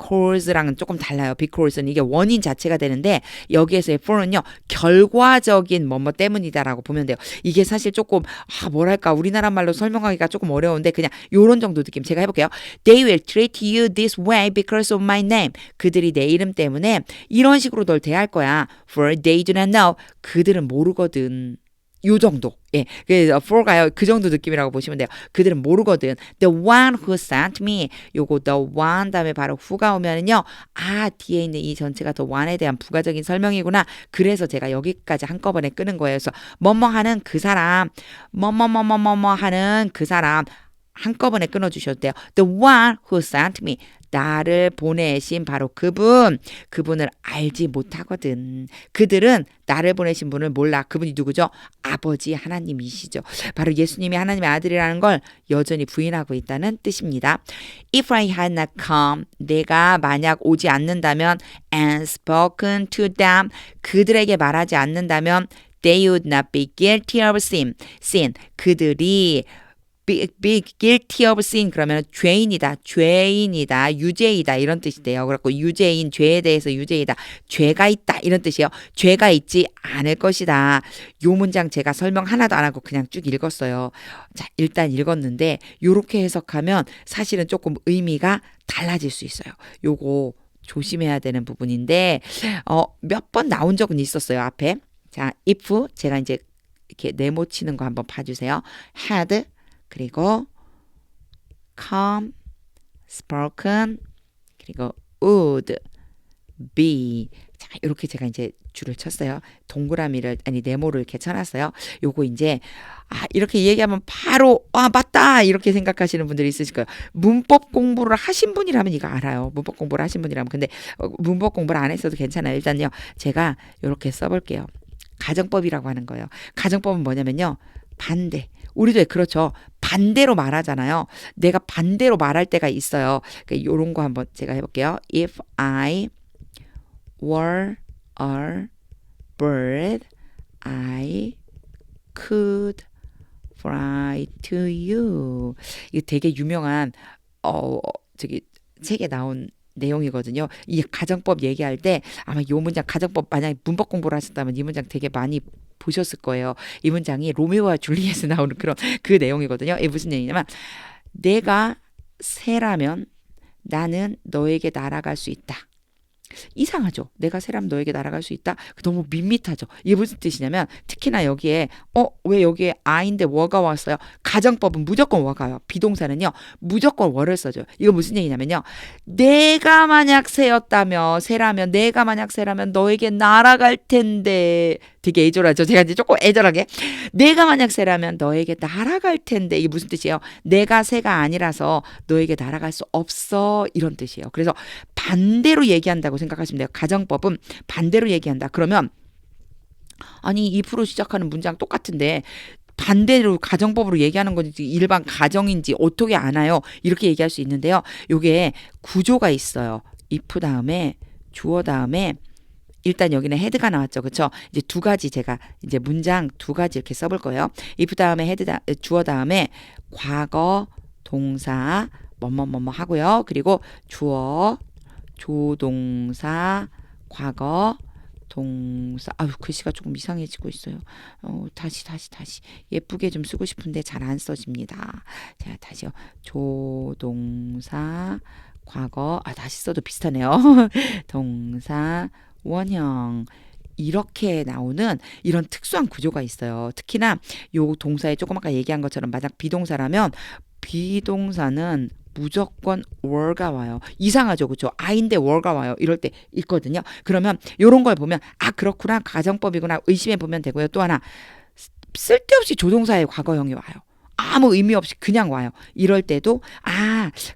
caus랑은 조금 달라요. because는 이게 원인 자체가 되는데 여기에서의 for는요. 결과적인 뭐뭐 때문이다라고 보면 돼요. 이게 사실 조금 뭐랄까 우리나라 말로 설명하기가 조금 어려운데 그냥 요런 정도 느낌 제가 해볼게요. They will treat you this way because of my name. 그들이 내 이름 때문에 이런 식으로 널 대할 거야. For they do not know. 그들은 모르거든. 요 정도. 예. 그래서 for가요. 그 정도 느낌이라고 보시면 돼요. 그들은 모르거든. The one who sent me. 요거 the one 다음에 바로 who가 오면은요. 뒤에 있는 이 전체가 the one에 대한 부가적인 설명이구나. 그래서 제가 여기까지 한꺼번에 끄는 거예요. 그래서 뭐뭐 하는 그 사람, 뭐뭐뭐뭐뭐 하는 그 사람 한꺼번에 끊어주셔도 돼요. The one who sent me. 나를 보내신 바로 그분을 알지 못하거든. 그들은 나를 보내신 분을 몰라. 그분이 누구죠? 아버지 하나님이시죠. 바로 예수님이 하나님의 아들이라는 걸 여전히 부인하고 있다는 뜻입니다. If I had not come, 내가 만약 오지 않는다면 and spoken to them, 그들에게 말하지 않는다면 they would not be guilty of sin. 그들이 be guilty of sin 그러면 죄인이다, 유죄이다 이런 뜻이 돼요. 그래갖고 유죄인, 죄에 대해서 유죄이다, 죄가 있다 이런 뜻이에요. 죄가 있지 않을 것이다. 요 문장 제가 설명 하나도 안 하고 그냥 쭉 읽었어요. 자, 일단 읽었는데 요렇게 해석하면 사실은 조금 의미가 달라질 수 있어요. 요거 조심해야 되는 부분인데 몇 번 나온 적은 있었어요. 앞에. 자, if 제가 이제 이렇게 네모치는 거 한번 봐주세요. had 그리고 come, spoken, 그리고 would be. 자, 이렇게 제가 이제 줄을 쳤어요. 동그라미를 네모를 이렇게 쳐놨어요. 요거 이제 이렇게 얘기하면 바로 맞다 이렇게 생각하시는 분들이 있으실 거예요. 문법 공부를 하신 분이라면 이거 알아요. 문법 공부를 하신 분이라면. 근데 문법 공부를 안 했어도 괜찮아요. 일단요. 제가 이렇게 써볼게요. 가정법이라고 하는 거예요. 가정법은 뭐냐면요. 반대. 우리도 그렇죠. 반대로 말하잖아요. 내가 반대로 말할 때가 있어요. 그러니까 이런 거 한번 제가 해볼게요. If I were a bird, I could fly to you. 이거 되게 유명한 책에 나온 내용이거든요. 이 가정법 얘기할 때 아마 이 문장 가정법 만약에 문법 공부를 하셨다면 이 문장 되게 많이 보셨을 거예요. 이 문장이 로미오와 줄리엣에 나오는 그런 그 내용이거든요. 이게 무슨 얘기냐면 내가 새라면 나는 너에게 날아갈 수 있다. 이상하죠. 내가 새라면 너에게 날아갈 수 있다. 너무 밋밋하죠. 이게 무슨 뜻이냐면 특히나 여기에 왜 여기에 I인데 were 왔어요. 가정법은 무조건 were 가요. 비동사는요. 무조건 were를 써줘요. 이거 무슨 얘기냐면요. 내가 만약 새라면 내가 만약 새라면 너에게 날아갈 텐데. 되게 애절하죠. 제가 이제 조금 애절하게 내가 만약 새라면 너에게 날아갈 텐데. 이게 무슨 뜻이에요? 내가 새가 아니라서 너에게 날아갈 수 없어 이런 뜻이에요. 그래서 반대로 얘기한다고 생각하시면 돼요. 가정법은 반대로 얘기한다. 그러면 아니 2% 시작하는 문장 똑같은데 반대로 가정법으로 얘기하는 건지 일반 가정인지 어떻게 아나요? 이렇게 얘기할 수 있는데요. 요게 구조가 있어요. if 다음에 주어 다음에 일단 여기는 헤드가 나왔죠. 그렇죠? 이제 두 가지 제가 이제 문장 두 가지 이렇게 써볼 거예요. if 다음에 주어 다음에 과거 동사 뭐뭐뭐뭐 하고요. 그리고 주어 조동사 과거 동사 글씨가 조금 이상해지고 있어요. 다시 예쁘게 좀 쓰고 싶은데 잘 안 써집니다. 자, 다시요. 조동사 과거 다시 써도 비슷하네요. 동사 원형 이렇게 나오는 이런 특수한 구조가 있어요. 특히나 요 동사에 조금 아까 얘기한 것처럼 만약 비동사라면 비동사는 무조건 were가 와요. 이상하죠. 그렇죠? I인데 were가 와요. 이럴 때 있거든요. 그러면 이런 걸 보면 그렇구나. 가정법이구나. 의심해 보면 되고요. 또 하나 쓸데없이 조동사의 과거형이 와요. 아무 의미 없이 그냥 와요. 이럴 때도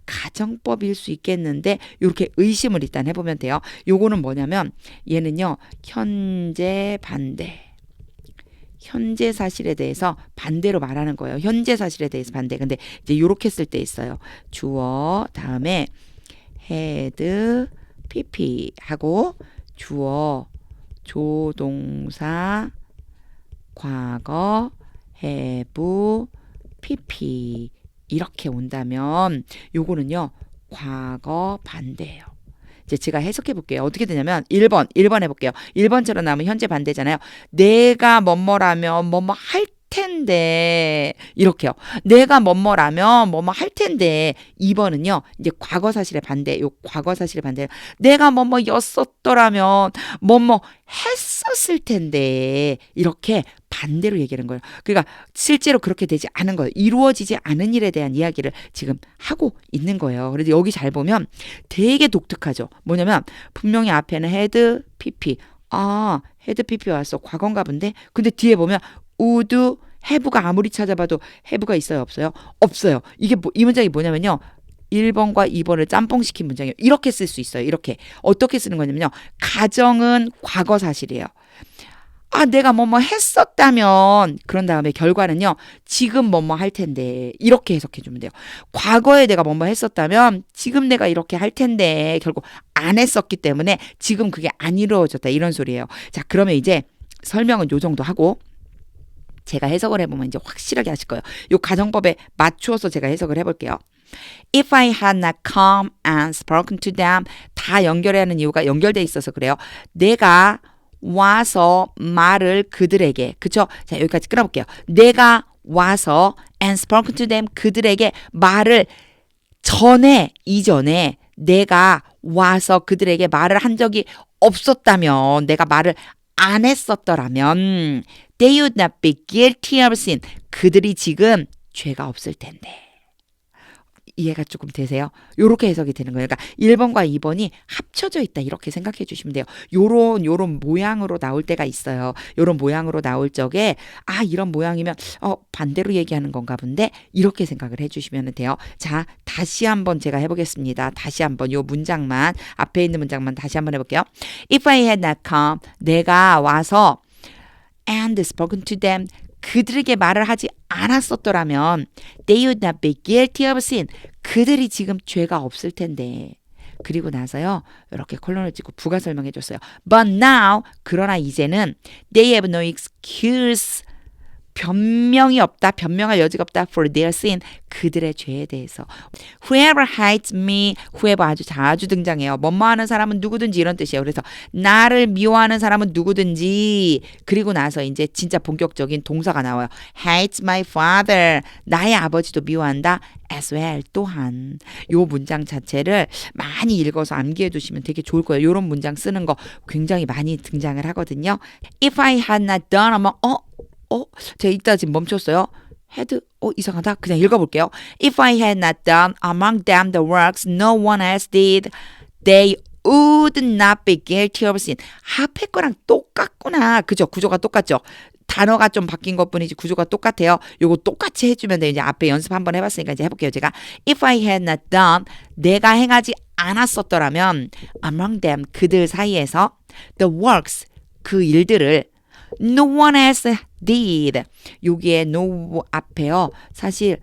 가정법일 수 있겠는데 이렇게 의심을 일단 해보면 돼요. 요거는 뭐냐면 얘는요. 현재 반대. 현재 사실에 대해서 반대로 말하는 거예요. 현재 사실에 대해서 반대. 근데 이제 요렇게 쓸 때 있어요. 주어 다음에 had pp 하고 주어, 조동사, 과거, have, pp 이렇게 온다면 요거는요 과거 반대예요. 이제 제가 해석해 볼게요. 어떻게 되냐면 1번 해볼게요. 1번처럼 나오면 현재 반대잖아요. 내가 뭐뭐라면 뭐뭐 할 텐데 이렇게요. 내가 뭐뭐라면 뭐뭐 할 텐데 2번은요. 이제 과거 사실의 반대. 요 과거 사실의 반대. 내가 뭐뭐였었더라면 뭐뭐 했었을 텐데 이렇게 반대로 얘기하는 거예요. 그러니까 실제로 그렇게 되지 않은 거예요. 이루어지지 않은 일에 대한 이야기를 지금 하고 있는 거예요. 그래서 여기 잘 보면 되게 독특하죠. 뭐냐면 분명히 앞에는 had, pp. 아, had, pp 왔어. 과거인가 본데. 근데 뒤에 보면 would, have가 아무리 찾아봐도 have가 있어요? 없어요? 없어요. 이게 이 문장이 뭐냐면요. 1번과 2번을 짬뽕시킨 문장이에요. 이렇게 쓸 수 있어요. 이렇게. 어떻게 쓰는 거냐면요. 가정은 과거 사실이에요. 아, 내가 뭐뭐 했었다면 그런 다음에 결과는요. 지금 뭐뭐 할 텐데 이렇게 해석해 주면 돼요. 과거에 내가 뭐뭐 했었다면 지금 내가 이렇게 할 텐데 결국 안 했었기 때문에 지금 그게 안 이루어졌다 이런 소리예요. 자, 그러면 이제 설명은 요 정도 하고 제가 해석을 해보면 이제 확실하게 하실 거예요. 요 가정법에 맞추어서 제가 해석을 해볼게요. If I had not come and spoken to them 다 연결해야 하는 이유가 연결돼 있어서 그래요. 내가 와서 말을 그들에게 그쵸? 자 여기까지 끊어볼게요. 내가 와서 and spoken to them 그들에게 말을 이전에 내가 와서 그들에게 말을 한 적이 없었다면 내가 말을 안 했었더라면 they would not be guilty of sin 그들이 지금 죄가 없을 텐데 이해가 조금 되세요? 요렇게 해석이 되는 거예요. 그러니까 1번과 2번이 합쳐져 있다 이렇게 생각해 주시면 돼요. 요런 모양으로 나올 때가 있어요. 요런 모양으로 나올 적에 아 이런 모양이면 반대로 얘기하는 건가 본데 이렇게 생각을 해 주시면 돼요. 자 다시 한번 제가 해보겠습니다. 다시 한번 요 문장만 앞에 있는 문장만 다시 한번 해볼게요. If I had not come 내가 와서 and spoken to them 그들에게 말을 하지 않았었더라면 they would not be guilty of sin. 그들이 지금 죄가 없을 텐데. 그리고 나서요. 이렇게 콜론을 찍고 부가 설명해 줬어요. But now 그러나 이제는 they have no excuse. 변명이 없다. 변명할 여지가 없다. For their sin. 그들의 죄에 대해서. Whoever hates me. whoever 아주 자주 등장해요. 뭐뭐하는 사람은 누구든지 이런 뜻이에요. 그래서 나를 미워하는 사람은 누구든지. 그리고 나서 이제 진짜 본격적인 동사가 나와요. Hates my father. 나의 아버지도 미워한다. As well. 또한. 요 문장 자체를 많이 읽어서 암기해 두시면 되게 좋을 거예요. 요런 문장 쓰는 거 굉장히 많이 등장을 하거든요. If I had not done 하면 제가 이따 지금 멈췄어요. had, 이상하다. 그냥 읽어볼게요. If I had not done among them the works no one else did, they would not be guilty of sin. 앞에 거랑 똑같구나. 그죠? 구조가 똑같죠? 단어가 좀 바뀐 것 뿐이지 구조가 똑같아요. 요거 똑같이 해주면 돼요. 이제 앞에 연습 한번 해봤으니까 이제 해볼게요. 제가 If I had not done 내가 행하지 않았었더라면 among them 그들 사이에서 the works 그 일들을 no one else did. 여기에 no 앞에요. 사실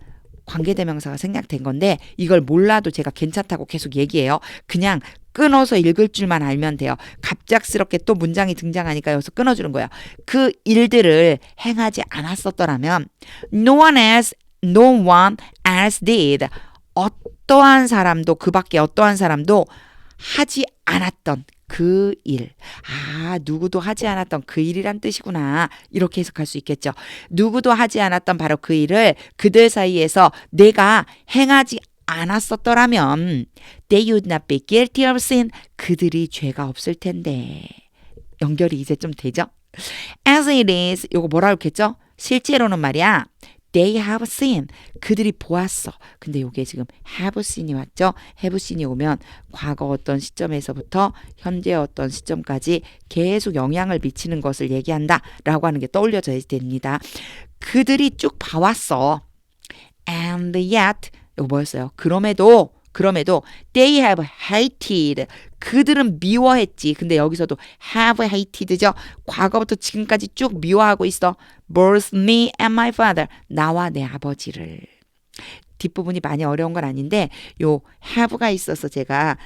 관계대명사가 생략된 건데 이걸 몰라도 제가 괜찮다고 계속 얘기해요. 그냥 끊어서 읽을 줄만 알면 돼요. 갑작스럽게 또 문장이 등장하니까 여기서 끊어주는 거예요. 그 일들을 행하지 않았었더라면 no one else did. 어떠한 사람도 그 밖에 어떠한 사람도 하지 않았던 그 일. 누구도 하지 않았던 그 일이란 뜻이구나. 이렇게 해석할 수 있겠죠. 누구도 하지 않았던 바로 그 일을 그들 사이에서 내가 행하지 않았었더라면 they would not be guilty of sin. 그들이 죄가 없을 텐데. 연결이 이제 좀 되죠? As it is. 요거 뭐라고 했겠죠? 실제로는 말이야. They have seen. 그들이 보았어. 근데 이게 지금 have seen이 왔죠? have seen이 오면 과거 어떤 시점에서부터 현재 어떤 시점까지 계속 영향을 미치는 것을 얘기한다 라고 하는 게 떠올려져야 됩니다. 그들이 쭉 봐왔어. And yet 이거 뭐였어요? 그럼에도 they have hated. 그들은 미워했지. 근데 여기서도 have hated죠. 과거부터 지금까지 쭉 미워하고 있어. both me and my father. 나와 내 아버지를. 뒷부분이 많이 어려운 건 아닌데 요 have가 있어서 제가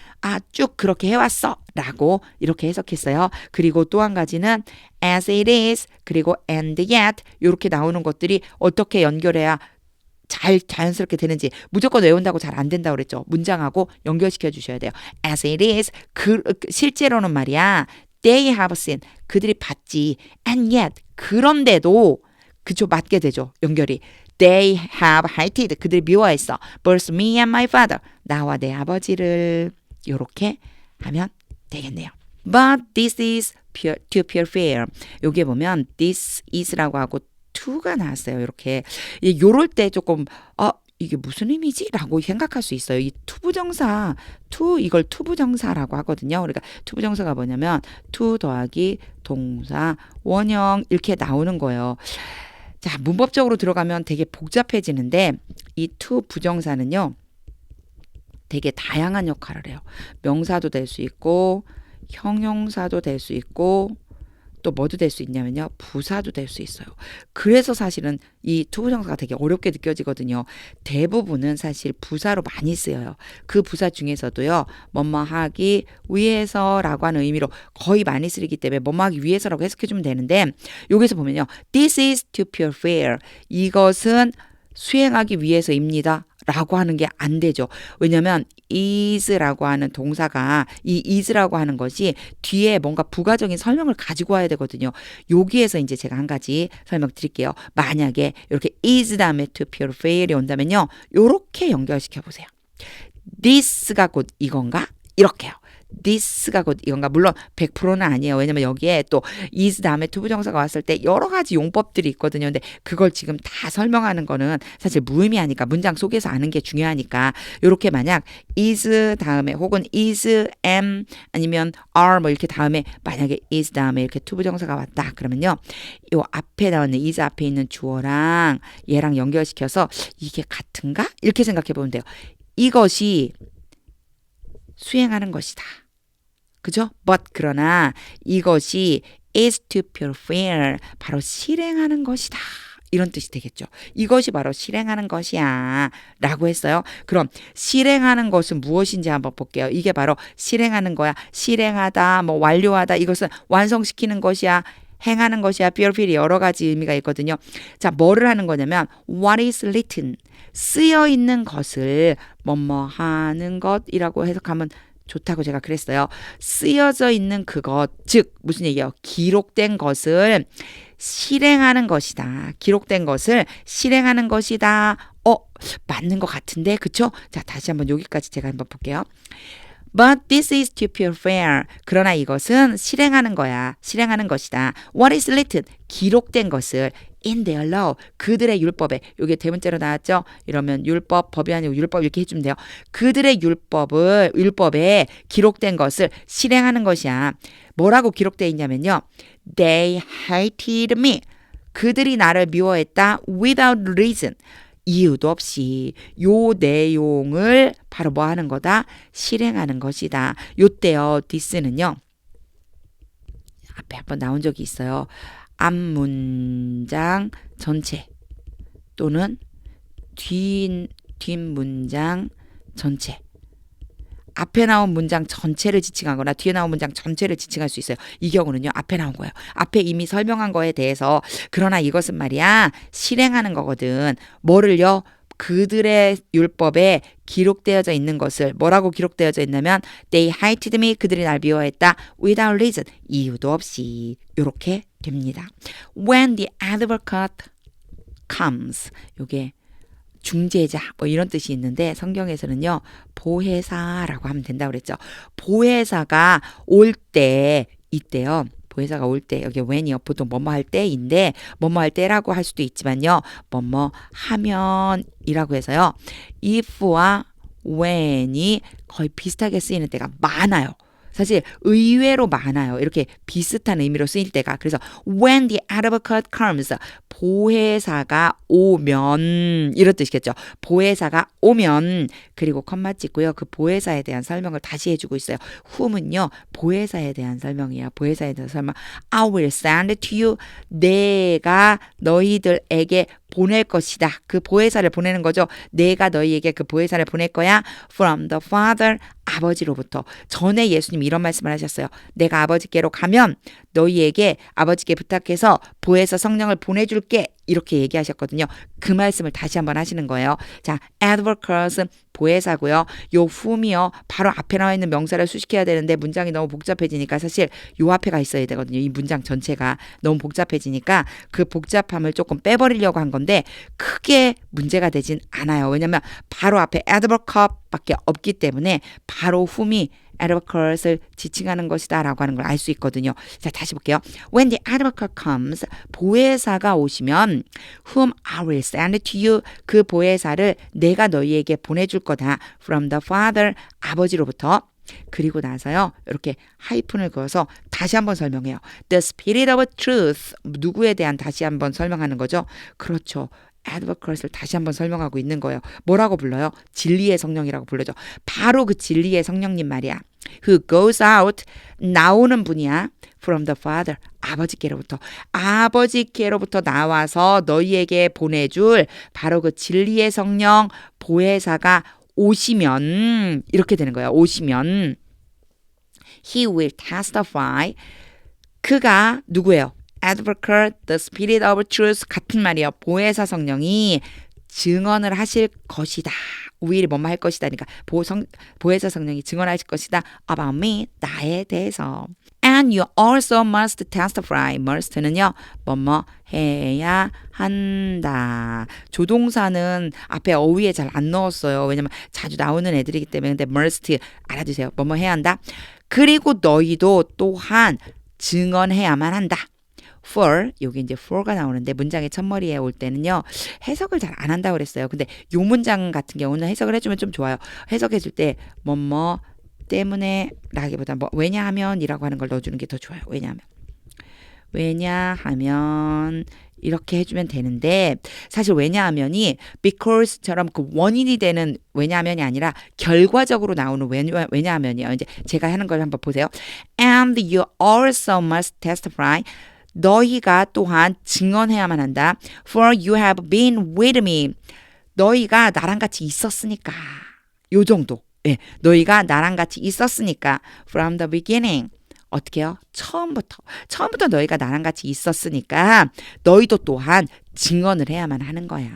쭉 그렇게 해왔어 라고 이렇게 해석했어요. 그리고 또 한 가지는 as it is 그리고 and yet 이렇게 나오는 것들이 어떻게 연결해야 잘 자연스럽게 되는지 무조건 외운다고 잘 안 된다고 그랬죠. 문장하고 연결시켜 주셔야 돼요. as it is 실제로는 말이야. they have seen 그들이 봤지. and yet 그런데도 그쵸 맞게 되죠. 연결이. they have hated 그들이 미워했어. both me and my father 나와 내 아버지를 이렇게 하면 되겠네요. But this is to pure fear. 여기에 보면 this is라고 하고 to가 나왔어요. 이렇게 요럴 때 조금 이게 무슨 의미지? 라고 생각할 수 있어요. 이 투부정사, 이걸 투부정사라고 하거든요. 그러니까 투부정사가 뭐냐면 to 더하기 동사, 원형 이렇게 나오는 거예요. 자, 문법적으로 들어가면 되게 복잡해지는데 이 to 부정사는요. 되게 다양한 역할을 해요. 명사도 될 수 있고 형용사도 될 수 있고 또 뭐도 될 수 있냐면요. 부사도 될 수 있어요. 그래서 사실은 이 투부정사가 되게 어렵게 느껴지거든요. 대부분은 사실 부사로 많이 쓰여요. 그 부사 중에서도요. 뭐뭐 하기 위해서라고 하는 의미로 거의 많이 쓰이기 때문에 뭐뭐 하기 위해서라고 해석해주면 되는데 여기서 보면요. This is to pure fear. 이것은 수행하기 위해서입니다. 라고 하는 게 안 되죠. 왜냐면 is라고 하는 동사가 이 is라고 하는 것이 뒤에 뭔가 부가적인 설명을 가지고 와야 되거든요. 여기에서 이제 제가 한 가지 설명 드릴게요. 만약에 이렇게 is 다음에 to pure fail이 온다면요. 이렇게 연결시켜 보세요. this가 곧 이건가? 이렇게요. this가 곧 이건가? 물론 100%는 아니에요. 왜냐면 여기에 또 is 다음에 투부정사가 왔을 때 여러 가지 용법들이 있거든요. 근데 그걸 지금 다 설명하는 거는 사실 무의미하니까 문장 속에서 아는 게 중요하니까 이렇게 만약 is 다음에 혹은 is, am 아니면 are 뭐 이렇게 다음에 만약에 is 다음에 이렇게 투부정사가 왔다 그러면요. 요 앞에 나오는 is 앞에 있는 주어랑 얘랑 연결시켜서 이게 같은가? 이렇게 생각해 보면 돼요. 이것이 수행하는 것이다. 그죠? But 그러나 이것이 is to pure fear 바로 실행하는 것이다. 이런 뜻이 되겠죠. 이것이 바로 실행하는 것이야 라고 했어요. 그럼 실행하는 것은 무엇인지 한번 볼게요. 이게 바로 실행하는 거야. 실행하다, 뭐 완료하다 이것은 완성시키는 것이야. 행하는 것이야. pure fear이 여러 가지 의미가 있거든요. 자, 뭐를 하는 거냐면 what is written 쓰여 있는 것을 뭐뭐 하는 것이라고 해석하면 좋다고 제가 그랬어요. 쓰여져 있는 그것, 즉 무슨 얘기예요? 기록된 것을 실행하는 것이다. 기록된 것을 실행하는 것이다. 맞는 것 같은데, 그쵸? 자, 다시 한번 여기까지 제가 한번 볼게요. But this is to pure fear. 그러나 이것은 실행하는 거야. 실행하는 것이다. What is written? 기록된 것을 in their law. 그들의 율법에. 이게 대문자로 나왔죠? 이러면 율법, 법이 아니고 율법 이렇게 해주면 돼요. 그들의 율법에 기록된 것을 실행하는 것이야. 뭐라고 기록되어 있냐면요. They hated me. 그들이 나를 미워했다. Without reason. 이유도 없이 요 내용을 바로 뭐 하는 거다? 실행하는 것이다. 요때요. this는요. 앞에 한번 나온 적이 있어요. 앞문장 전체 또는 뒷문장 전체. 앞에 나온 문장 전체를 지칭하거나 뒤에 나온 문장 전체를 지칭할 수 있어요. 이 경우는요. 앞에 나온 거예요. 앞에 이미 설명한 거에 대해서 그러나 이것은 말이야. 실행하는 거거든. 뭐를요? 그들의 율법에 기록되어져 있는 것을 뭐라고 기록되어져 있냐면 They hated me. 그들이 날 미워했다. Without reason. 이유도 없이. 이렇게 됩니다. When the advocate comes. 요게 중재자 뭐 이런 뜻이 있는데 성경에서는요. 보혜사라고 하면 된다고 그랬죠. 보혜사가 올 때 이때요. 보혜사가 올 때 여기 when이요. 보통 뭐뭐 할 때인데 뭐뭐 할 때라고 할 수도 있지만요. 뭐뭐 하면이라고 해서요. if와 when이 거의 비슷하게 쓰이는 때가 많아요. 사실 의외로 많아요. 이렇게 비슷한 의미로 쓰일 때가. 그래서 when the advocate comes 보혜사가 오면 이런 뜻이겠죠. 보혜사가 오면 그리고 컴마 찍고요. 그 보혜사에 대한 설명을 다시 해주고 있어요. whom은요. 보혜사에 대한 설명이야. 보혜사에 대한 설명. I will send to you. 내가 너희들에게 보낼 것이다. 그 보혜사를 보내는 거죠. 내가 너희에게 그 보혜사를 보낼 거야. From the Father, 아버지로부터. 전에 예수님이 이런 말씀을 하셨어요. 내가 아버지께로 가면 너희에게 아버지께 부탁해서 보혜사 성령을 보내줄게. 이렇게 얘기하셨거든요. 그 말씀을 다시 한번 하시는 거예요. 자, advocate 보혜사고요. 요 whom이요. 바로 앞에 나와 있는 명사를 수식해야 되는데 문장이 너무 복잡해지니까 사실 요 앞에 가 있어야 되거든요. 이 문장 전체가 너무 복잡해지니까 그 복잡함을 조금 빼버리려고 한 건데 크게 문제가 되진 않아요. 왜냐면 바로 앞에 advocate 밖에 없기 때문에 바로 whom이 advocate을 지칭하는 것이다 라고 하는 걸 알 수 있거든요. 자, 다시 볼게요. When the advocate comes, 보혜사가 오시면 whom I will send to you, 그 보혜사를 내가 너희에게 보내줄 거다. From the Father, 아버지로부터. 그리고 나서요. 이렇게 하이픈을 그어서 다시 한번 설명해요. The Spirit of Truth, 누구에 대한 다시 한번 설명하는 거죠. 그렇죠. advocate을 다시 한번 설명하고 있는 거예요. 뭐라고 불러요? 진리의 성령이라고 불러죠. 바로 그 진리의 성령님 말이야. Who goes out, 나오는 분이야. From the Father, 아버지께로부터. 아버지께로부터 나와서 너희에게 보내줄 바로 그 진리의 성령 보혜사가 오시면 이렇게 되는 거예요. 오시면 He will testify. 그가 누구예요? Advocate, the Spirit of Truth 같은 말이에요. 보혜사 성령이 증언을 하실 것이다. will 뭐뭐 할 것이다니까 보혜사 성령이 증언하실 것이다. About me, 나에 대해서. And you also must testify. must는요. 뭐뭐 해야 한다. 조동사는 앞에 어휘에 잘 안 넣었어요. 왜냐면 자주 나오는 애들이기 때문에. 근데 must 알아두세요. 뭐뭐 해야 한다. 그리고 너희도 또한 증언해야만 한다. for, 여기 이제 for가 나오는데 문장의 첫머리에 올 때는요. 해석을 잘 안 한다고 그랬어요. 근데 요 문장 같은 경우는 해석을 해주면 좀 좋아요. 해석해 줄 때 뭐뭐 때문에 라기보다 뭐 왜냐하면 이라고 하는 걸 넣어주는 게 더 좋아요. 왜냐하면 이렇게 해주면 되는데 사실 왜냐하면이 because처럼 그 원인이 되는 왜냐하면이 아니라 결과적으로 나오는 왜냐하면이요. 이제 제가 하는 걸 한번 보세요. And you also must testify. 너희가 또한 증언해야만 한다. For you have been with me. 너희가 나랑 같이 있었으니까. 요 정도. 예, 너희가 나랑 같이 있었으니까. From the beginning. 어떻게 해요? 처음부터 너희가 나랑 같이 있었으니까 너희도 또한 증언을 해야만 하는 거야.